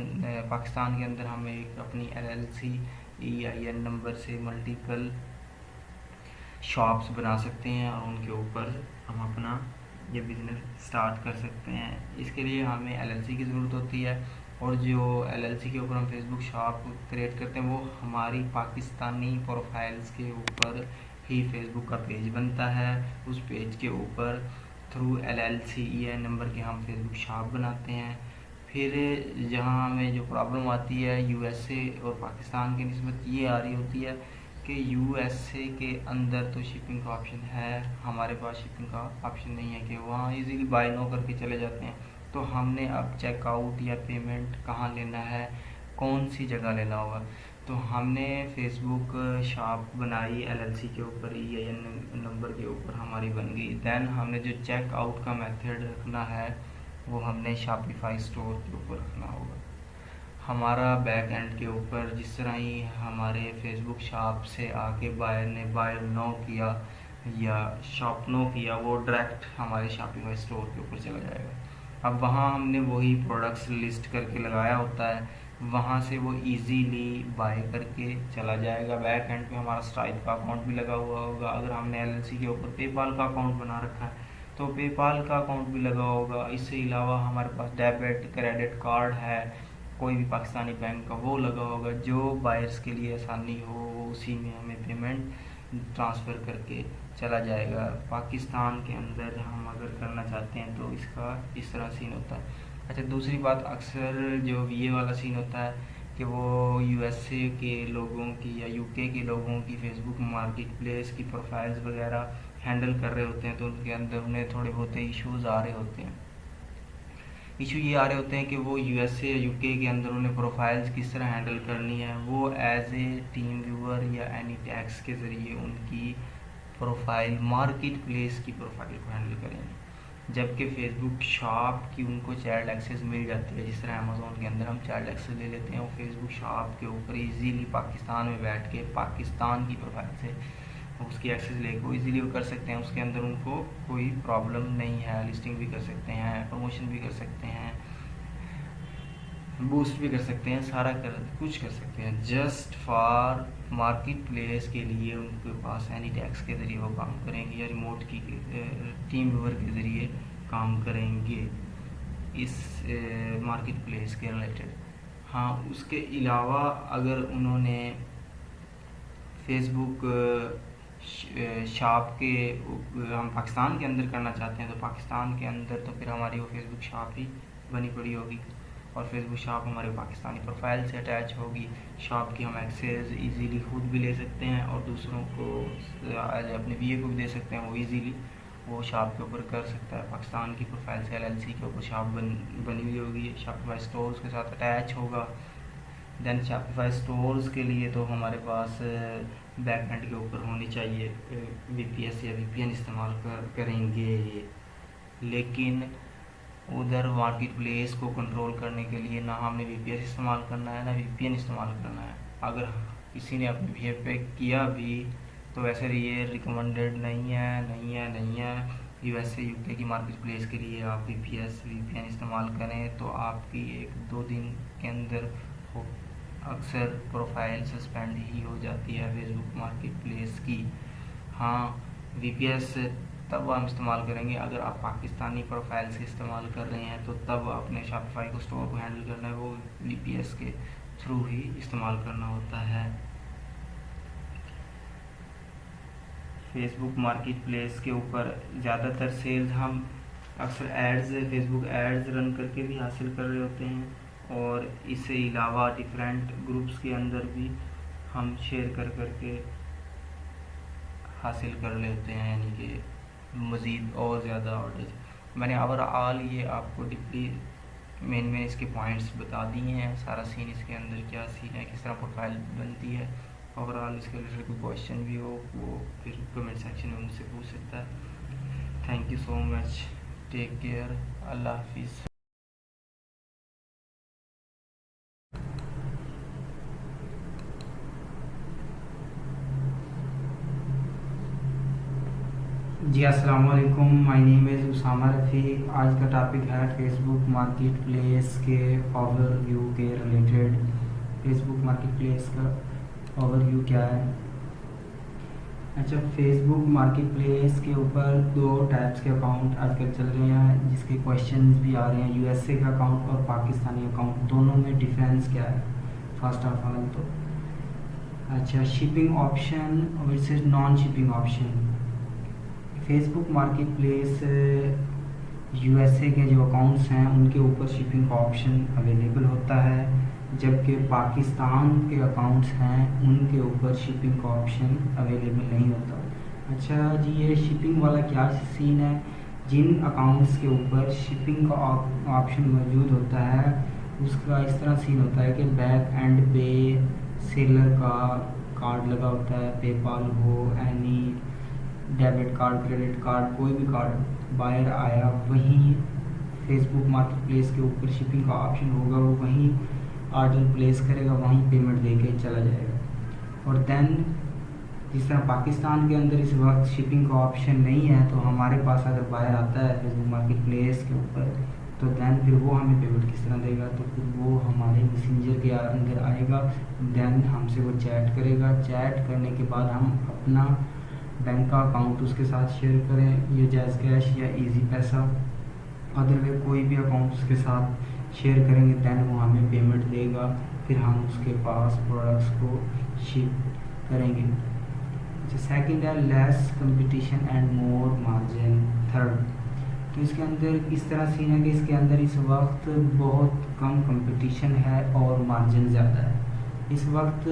पाकिस्तान के अंदर हम एक अपनी LLC EIN नंबर से मल्टीपल शॉप्स बना सकते हैं और उनके ऊपर हम अपना ये बिज़नेस स्टार्ट कर सकते हैं। इसके लिए हमें LLC की ज़रूरत होती है और जो LLC के ऊपर हम फेसबुक शॉप क्रिएट करते हैं वो हमारी पाकिस्तानी प्रोफाइल्स के ऊपर ही फेसबुक का पेज बनता है। उस पेज के ऊपर थ्रू LLC EIN नंबर के हम फेसबुक शॉप बनाते हैं। फिर जहाँ हमें जो प्रॉब्लम आती है यूएसए और पाकिस्तान की निस्बत ये आ रही होती है कि यूएसए के अंदर तो शिपिंग का ऑप्शन है, हमारे पास शिपिंग का ऑप्शन नहीं है कि वहाँ इजीली बाय नो करके चले जाते हैं। तो हमने अब चेकआउट या पेमेंट कहाँ लेना है, कौन सी जगह लेना होगा, तो हमने फेसबुक शॉप बनाई LLC के ऊपर, EIN नंबर के ऊपर हमारी बन गई। देन हमने जो चेकआउट का मेथड रखना है वो हमने शॉपिफाई स्टोर के ऊपर रखना होगा। हमारा बैक एंड के ऊपर जिस तरह ही हमारे फेसबुक शॉप से आके बायर ने बाय नो किया या शॉप नो किया, वो डायरेक्ट हमारे शॉपिफाई स्टोर के ऊपर चला जाएगा। अब वहाँ हमने वही प्रोडक्ट्स लिस्ट करके लगाया होता है, वहाँ से वो इजीली बाय करके चला जाएगा। बैक एंड पे हमारा स्ट्राइप का अकाउंट भी लगा हुआ होगा। अगर हमने LLC के ऊपर पेपाल का अकाउंट बना रखा है तो पेपाल का अकाउंट भी लगा होगा। इससे अलावा हमारे पास डेबिट क्रेडिट कार्ड है कोई भी पाकिस्तानी बैंक का, वो लगा होगा। जो बायर्स के लिए आसानी हो वो उसी में हमें पेमेंट ट्रांसफ़र करके चला जाएगा। पाकिस्तान के अंदर हम अगर करना चाहते हैं तो इसका इस तरह सीन होता है। अच्छा, दूसरी बात, अक्सर जो ये वाला सीन होता है कि वो यूएसए के लोगों की या यूके के लोगों की फेसबुक मार्केट प्लेस की प्रोफाइल्स वगैरह हैंडल कर रहे होते हैं, तो उनके अंदर उन्हें थोड़े बहुत इश्यूज़ आ रहे होते हैं। इशू ये आ रहे होते हैं कि वो यूएसए या यूके के अंदर उन्हें प्रोफाइल्स किस तरह हैंडल करनी है। वो एज ए टीम व्यूअर या एनी टैक्स के ज़रिए उनकी प्रोफाइल मार्केट प्लेस की प्रोफाइल को हैंडल करेंगे। जबकि फेसबुक शॉप की उनको चाइल्ड एक्सेस मिल जाती है। जिस तरह अमेज़ोन के अंदर हम चाइल्ड एक्सेस ले लेते हैं, वो फेसबुक शॉप के ऊपर इजीली पाकिस्तान में बैठ के पाकिस्तान की प्रोफाइल से उसकी एक्सेस लेके वो इजीली कर सकते हैं। उसके अंदर उनको कोई प्रॉब्लम नहीं है, लिस्टिंग भी कर सकते हैं, प्रमोशन भी कर सकते हैं, बूस्ट भी कर सकते हैं, सारा कुछ कर सकते हैं। जस्ट फॉर मार्केट प्लेस के लिए उनके पास एनी टैक्स के ज़रिए वो काम करेंगे या रिमोट की टीम व्यूअर के ज़रिए काम करेंगे इस मार्केट प्लेस के रिलेटेड। हाँ, उसके अलावा अगर उन्होंने फेसबुक शॉप के हम पाकिस्तान के अंदर करना चाहते हैं, तो पाकिस्तान के अंदर तो फिर हमारी वो फेसबुक शॉप ही बनी पड़ी होगी और फेसबुक शॉप हमारे पाकिस्तानी प्रोफाइल से अटैच होगी। शॉप की हम एक्सेस इजीली खुद भी ले सकते हैं और दूसरों को अपने वीए को भी दे सकते हैं। वो इजीली वो शॉप के ऊपर कर सकता है। पाकिस्तान की प्रोफाइल से एलएलसी के ऊपर शॉप बनी हुई होगी, शॉपिफाई स्टोर्स के साथ अटैच होगा। देन शॉपिफाई स्टोर्स के लिए तो हमारे पास बैक एंड के ऊपर होनी चाहिए, वीपीएस या वीपीएन इस्तेमाल करेंगे। लेकिन उधर मार्केट प्लेस को कंट्रोल करने के लिए ना हमने वीपीएस इस्तेमाल करना है ना वीपीएन इस्तेमाल करना है। अगर किसी ने अपने वीए पे किया भी तो वैसे ये रिकमेंडेड नहीं है। यूएसए यूके की मार्केट प्लेस के लिए आप वीपीएस वीपीएन इस्तेमाल करें तो आपकी 1-2 दिन के अंदर अक्सर प्रोफाइल सस्पेंड ही हो जाती है फेसबुक मार्केट प्लेस की। हाँ, वीपीएस तब हम इस्तेमाल करेंगे अगर आप पाकिस्तानी प्रोफाइल से इस्तेमाल कर रहे हैं, तो तब अपने शॉपिफाई को स्टोर को हैंडल करना है वो वीपीएस के थ्रू ही इस्तेमाल करना होता है। फेसबुक मार्केट प्लेस के ऊपर ज़्यादातर सेल्स हम अक्सर एड्स फेसबुक एड्स रन करके भी हासिल कर रहे होते हैं और इससे अलावा डिफरेंट ग्रुप्स के अंदर भी हम शेयर करके हासिल कर लेते हैं, यानी कि मज़ीद और ज़्यादा ऑर्डर्स। मैंने ओवरऑल ये आपको डीपली मेन इसके पॉइंट्स बता दिए हैं, सारा सीन इसके अंदर क्या सीन है, किस तरह प्रोफाइल बनती है। ओवरऑल इसके रिलेटेड कोई क्वेश्चन भी हो वो फिर कमेंट सेक्शन में मुझसे पूछ सकता है। Thank you so much, take care, अल्लाह हाफिज़। जी अस्सलाम वालेकुम, my name is Usama Rafi. आज का टॉपिक है फेसबुक मार्केट प्लेस के ओवरव्यू के रिलेटेड। फेसबुक मार्केट प्लेस का ओवरव्यू क्या है? अच्छा, फेसबुक मार्केट प्लेस के ऊपर 2 टाइप्स के अकाउंट आजकल चल रहे हैं जिसके क्वेश्चंस भी आ रहे हैं। यूएसए का अकाउंट और पाकिस्तानी अकाउंट, दोनों में डिफरेंस क्या है? फर्स्ट ऑफ ऑल तो अच्छा, shipping option versus non shipping option. Facebook market place USA के जो अकाउंट्स हैं उनके ऊपर शिपिंग का ऑप्शन अवेलेबल होता है, जबकि पाकिस्तान के अकाउंट्स हैं उनके ऊपर शिपिंग का ऑप्शन अवेलेबल नहीं होता। अच्छा जी, ये शिपिंग वाला क्या सीन है? जिन अकाउंट्स के ऊपर शिपिंग का ऑप्शन मौजूद होता है उसका इस तरह सीन होता है कि बैक एंड पे सेलर का कार्ड लगा होता है, पेपाल हो, any debit card, credit card, कोई भी कार्ड बायर आया वहीं फेसबुक मार्केट प्लेस के ऊपर शिपिंग का ऑप्शन होगा, वो वहीं ऑर्डर प्लेस करेगा, वहीं पेमेंट दे के चला जाएगा। और देन जिस तरह पाकिस्तान के अंदर इस वक्त शिपिंग का ऑप्शन नहीं है, तो हमारे पास अगर बायर आता है फेसबुक मार्केट प्लेस के ऊपर तो देन फिर वो हमें पेमेंट किस तरह देगा? तो फिर वो हमारे मैसेंजर के अंदर आएगा, देन हमसे वो चैट करेगा। चैट करने के बाद हम अपना बैंक का अकाउंट उसके साथ शेयर करें, ये जैज़ कैश या इजी पैसा, अदर वे कोई भी अकाउंट उसके साथ शेयर करेंगे, दैन वो हमें पेमेंट देगा, फिर हम उसके पास प्रोडक्ट्स को शिप करेंगे। अच्छा, सेकंड है less competition and more margin. Third, तो इसके अंदर इस तरह सीन है कि इसके अंदर इस वक्त बहुत कम कंपटीशन है और मार्जिन ज़्यादा है। इस वक्त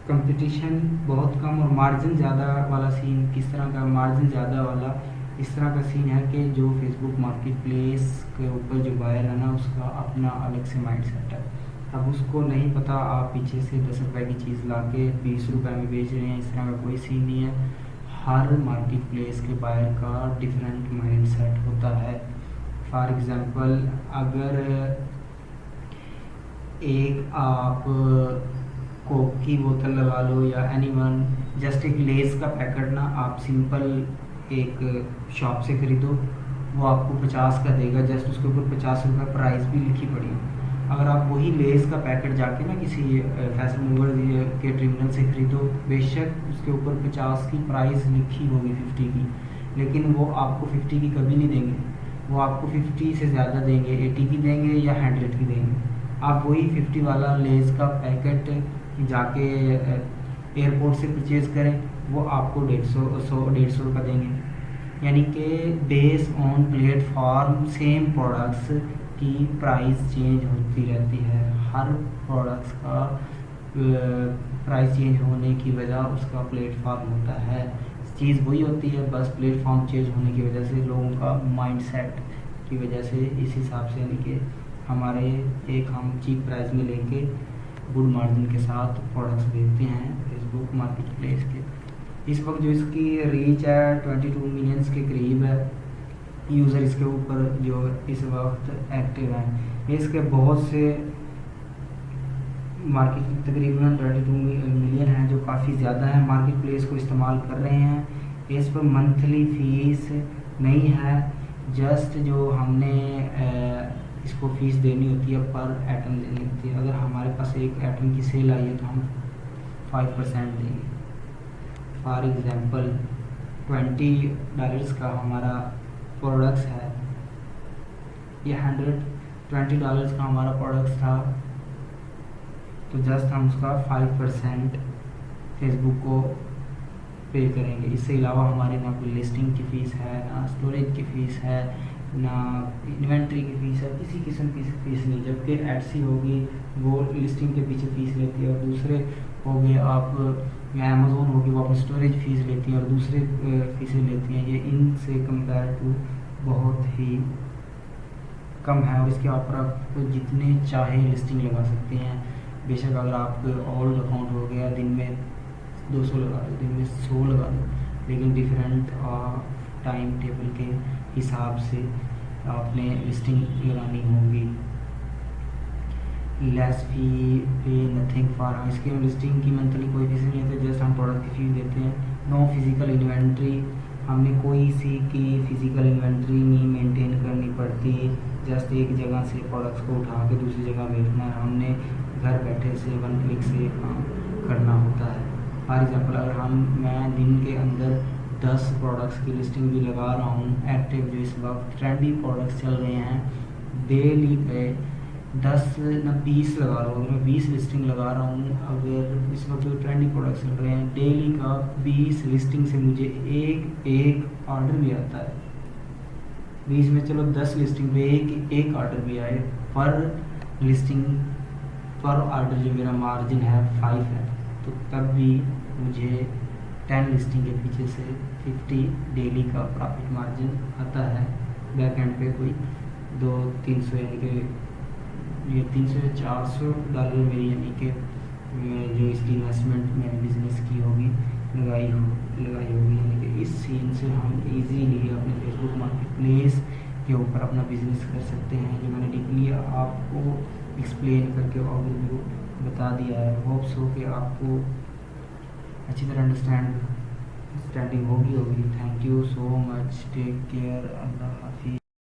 कंपटीशन बहुत कम और मार्जिन ज़्यादा वाला सीन किस तरह का? मार्जिन ज़्यादा वाला इस तरह का सीन है कि जो फेसबुक मार्केट प्लेस के ऊपर जो बायर है ना, उसका अपना अलग से माइंड सेट है। अब उसको नहीं पता आप पीछे से 10 रुपए की चीज़ ला के 20 रुपये में बेच रहे हैं, इस तरह का कोई सीन नहीं है। हर मार्केट प्लेस के बायर का डिफरेंट माइंड सेट होता है। फॉर एग्ज़ाम्पल, अगर एक आप कोक की बोतल लगा लो या एनीवन, जस्ट एक लेस का पैकेट ना आप सिंपल एक शॉप से ख़रीदो, वो आपको 50 का देगा, जस्ट उसके ऊपर 50 रुपये प्राइस भी लिखी पड़ी है। अगर आप वही लेस का पैकेट जाके ना किसी फैशन मूवर के टर्मिनल से ख़रीदो, बेशक उसके ऊपर 50 की प्राइस लिखी होगी 50 की, लेकिन वो आपको 50 की कभी नहीं देंगे, वो आपको 50 से ज़्यादा देंगे, 80 की देंगे या 100 की देंगे। आप वही 50 वाला लेस का पैकेट जाके एयरपोर्ट से परचेज़ करें, वो आपको 150 रुपये देंगे। यानी कि base on platform same products की प्राइस चेंज होती रहती है। हर प्रोडक्ट्स का प्राइस चेंज होने की वजह उसका प्लेटफॉर्म होता है। चीज़ वही होती है, बस प्लेटफॉर्म चेंज होने की वजह से लोगों का माइंडसेट की वजह से इस हिसाब से, यानी कि हमारे एक हम चीप प्राइस में लेके गुड मार्जिन के साथ प्रोडक्ट्स बेचते हैं फेसबुक मार्केट प्लेस के। इस वक्त जो इसकी रीच है 22 मिलियंस के करीब है यूज़र इसके ऊपर जो इस वक्त एक्टिव हैं। इसके बहुत से मार्केट तकरीबन 22 मिलियन हैं जो काफ़ी ज़्यादा है, मार्केट प्लेस को इस्तेमाल कर रहे हैं। इस पर मंथली फ़ीस नहीं है, जस्ट जो हमने इसको फ़ीस देनी होती है पर आइटम देनी होती है। अगर हमारे पास एक आइटम की सेल आई है तो हम 5% देंगे। फॉर एग्ज़ाम्पल $20 का हमारा प्रोडक्ट्स है, ये $120 का हमारा प्रोडक्ट्स था, तो जस्ट हम उसका 5% फेसबुक को पे करेंगे। इससे अलावा हमारे ना कोई लिस्टिंग की फ़ीस है, ना स्टोरेज की फ़ीस है, ना इन्वेंट्री की फ़ीस है, किसी किस्म की फ़ीस नहीं। जबकि एडसी होगी वो लिस्टिंग के पीछे फ़ीस लेती है, और दूसरे हो गए आप या अमेज़ोन होगी वो अपनी स्टोरेज फ़ीस लेती है और दूसरे फ़ीसें लेती हैं। ये इनसे कंपेयर टू बहुत ही कम है, और इसके ऊपर आप जितने चाहे लिस्टिंग लगा सकते हैं। बेशक अगर आप ओल्ड अकाउंट हो गया, दिन में 200 लगा दो, दिन में 100 लगा दो, लेकिन डिफरेंट टाइम टेबल के हिसाब से आपने लिस्टिंग लगानी होगी। लेस फी पे नथिंग फॉर, इसके लिस्टिंग की मंथली कोई फीस नहीं है, जस्ट हम प्रोडक्ट की फीस देते हैं। नो फिज़िकल इन्वेंट्री, हमने कोई सी की फिज़िकल इन्वेंट्री नहीं मेंटेन करनी पड़ती, जस्ट एक जगह से प्रोडक्ट्स को उठा के दूसरी जगह बेचना है, हमने घर बैठे से 1 क्लिक से काम करना होता है। फॉर एग्ज़ाम्पल, अगर मैं दिन के अंदर 10 प्रोडक्ट्स की लिस्टिंग भी लगा रहा हूँ, एक्टिव जो इस वक्त ट्रेंडी प्रोडक्ट्स चल रहे हैं, डेली पे 10 ना 20 लगा रहा हूँ, अगर मैं 20 लिस्टिंग लगा रहा हूँ, अगर इस वक्त जो ट्रेंडी प्रोडक्ट्स चल रहे हैं, डेली का 20 लिस्टिंग से मुझे एक ऑर्डर भी आता है। 20 में चलो 10 लिस्टिंग पे एक ऑर्डर भी आए, पर लिस्टिंग पर ऑर्डर जो मेरा मार्जिन है 5 है, तो तब भी मुझे 10 लिस्टिंग के पीछे से 50 डेली का प्रॉफिट मार्जिन आता है। बैक एंड पे कोई 200-300 यानी कि ये $300-400 मेरी यानी कि जो इसकी इन्वेस्टमेंट मैंने बिज़नेस की होगी लगाई होगी, यानी कि इस सीन से हम इजीली अपने फेसबुक मार्केट प्लेस के ऊपर अपना बिज़नेस कर सकते हैं, जो मैंने डीपली आपको एक्सप्लेन करके ओवरव्यू बता दिया है। होप सो कि आपको अच्छी तरह अंडरस्टैंडिंग होगी। Thank you so much, take care, अल्लाह हाफिज़।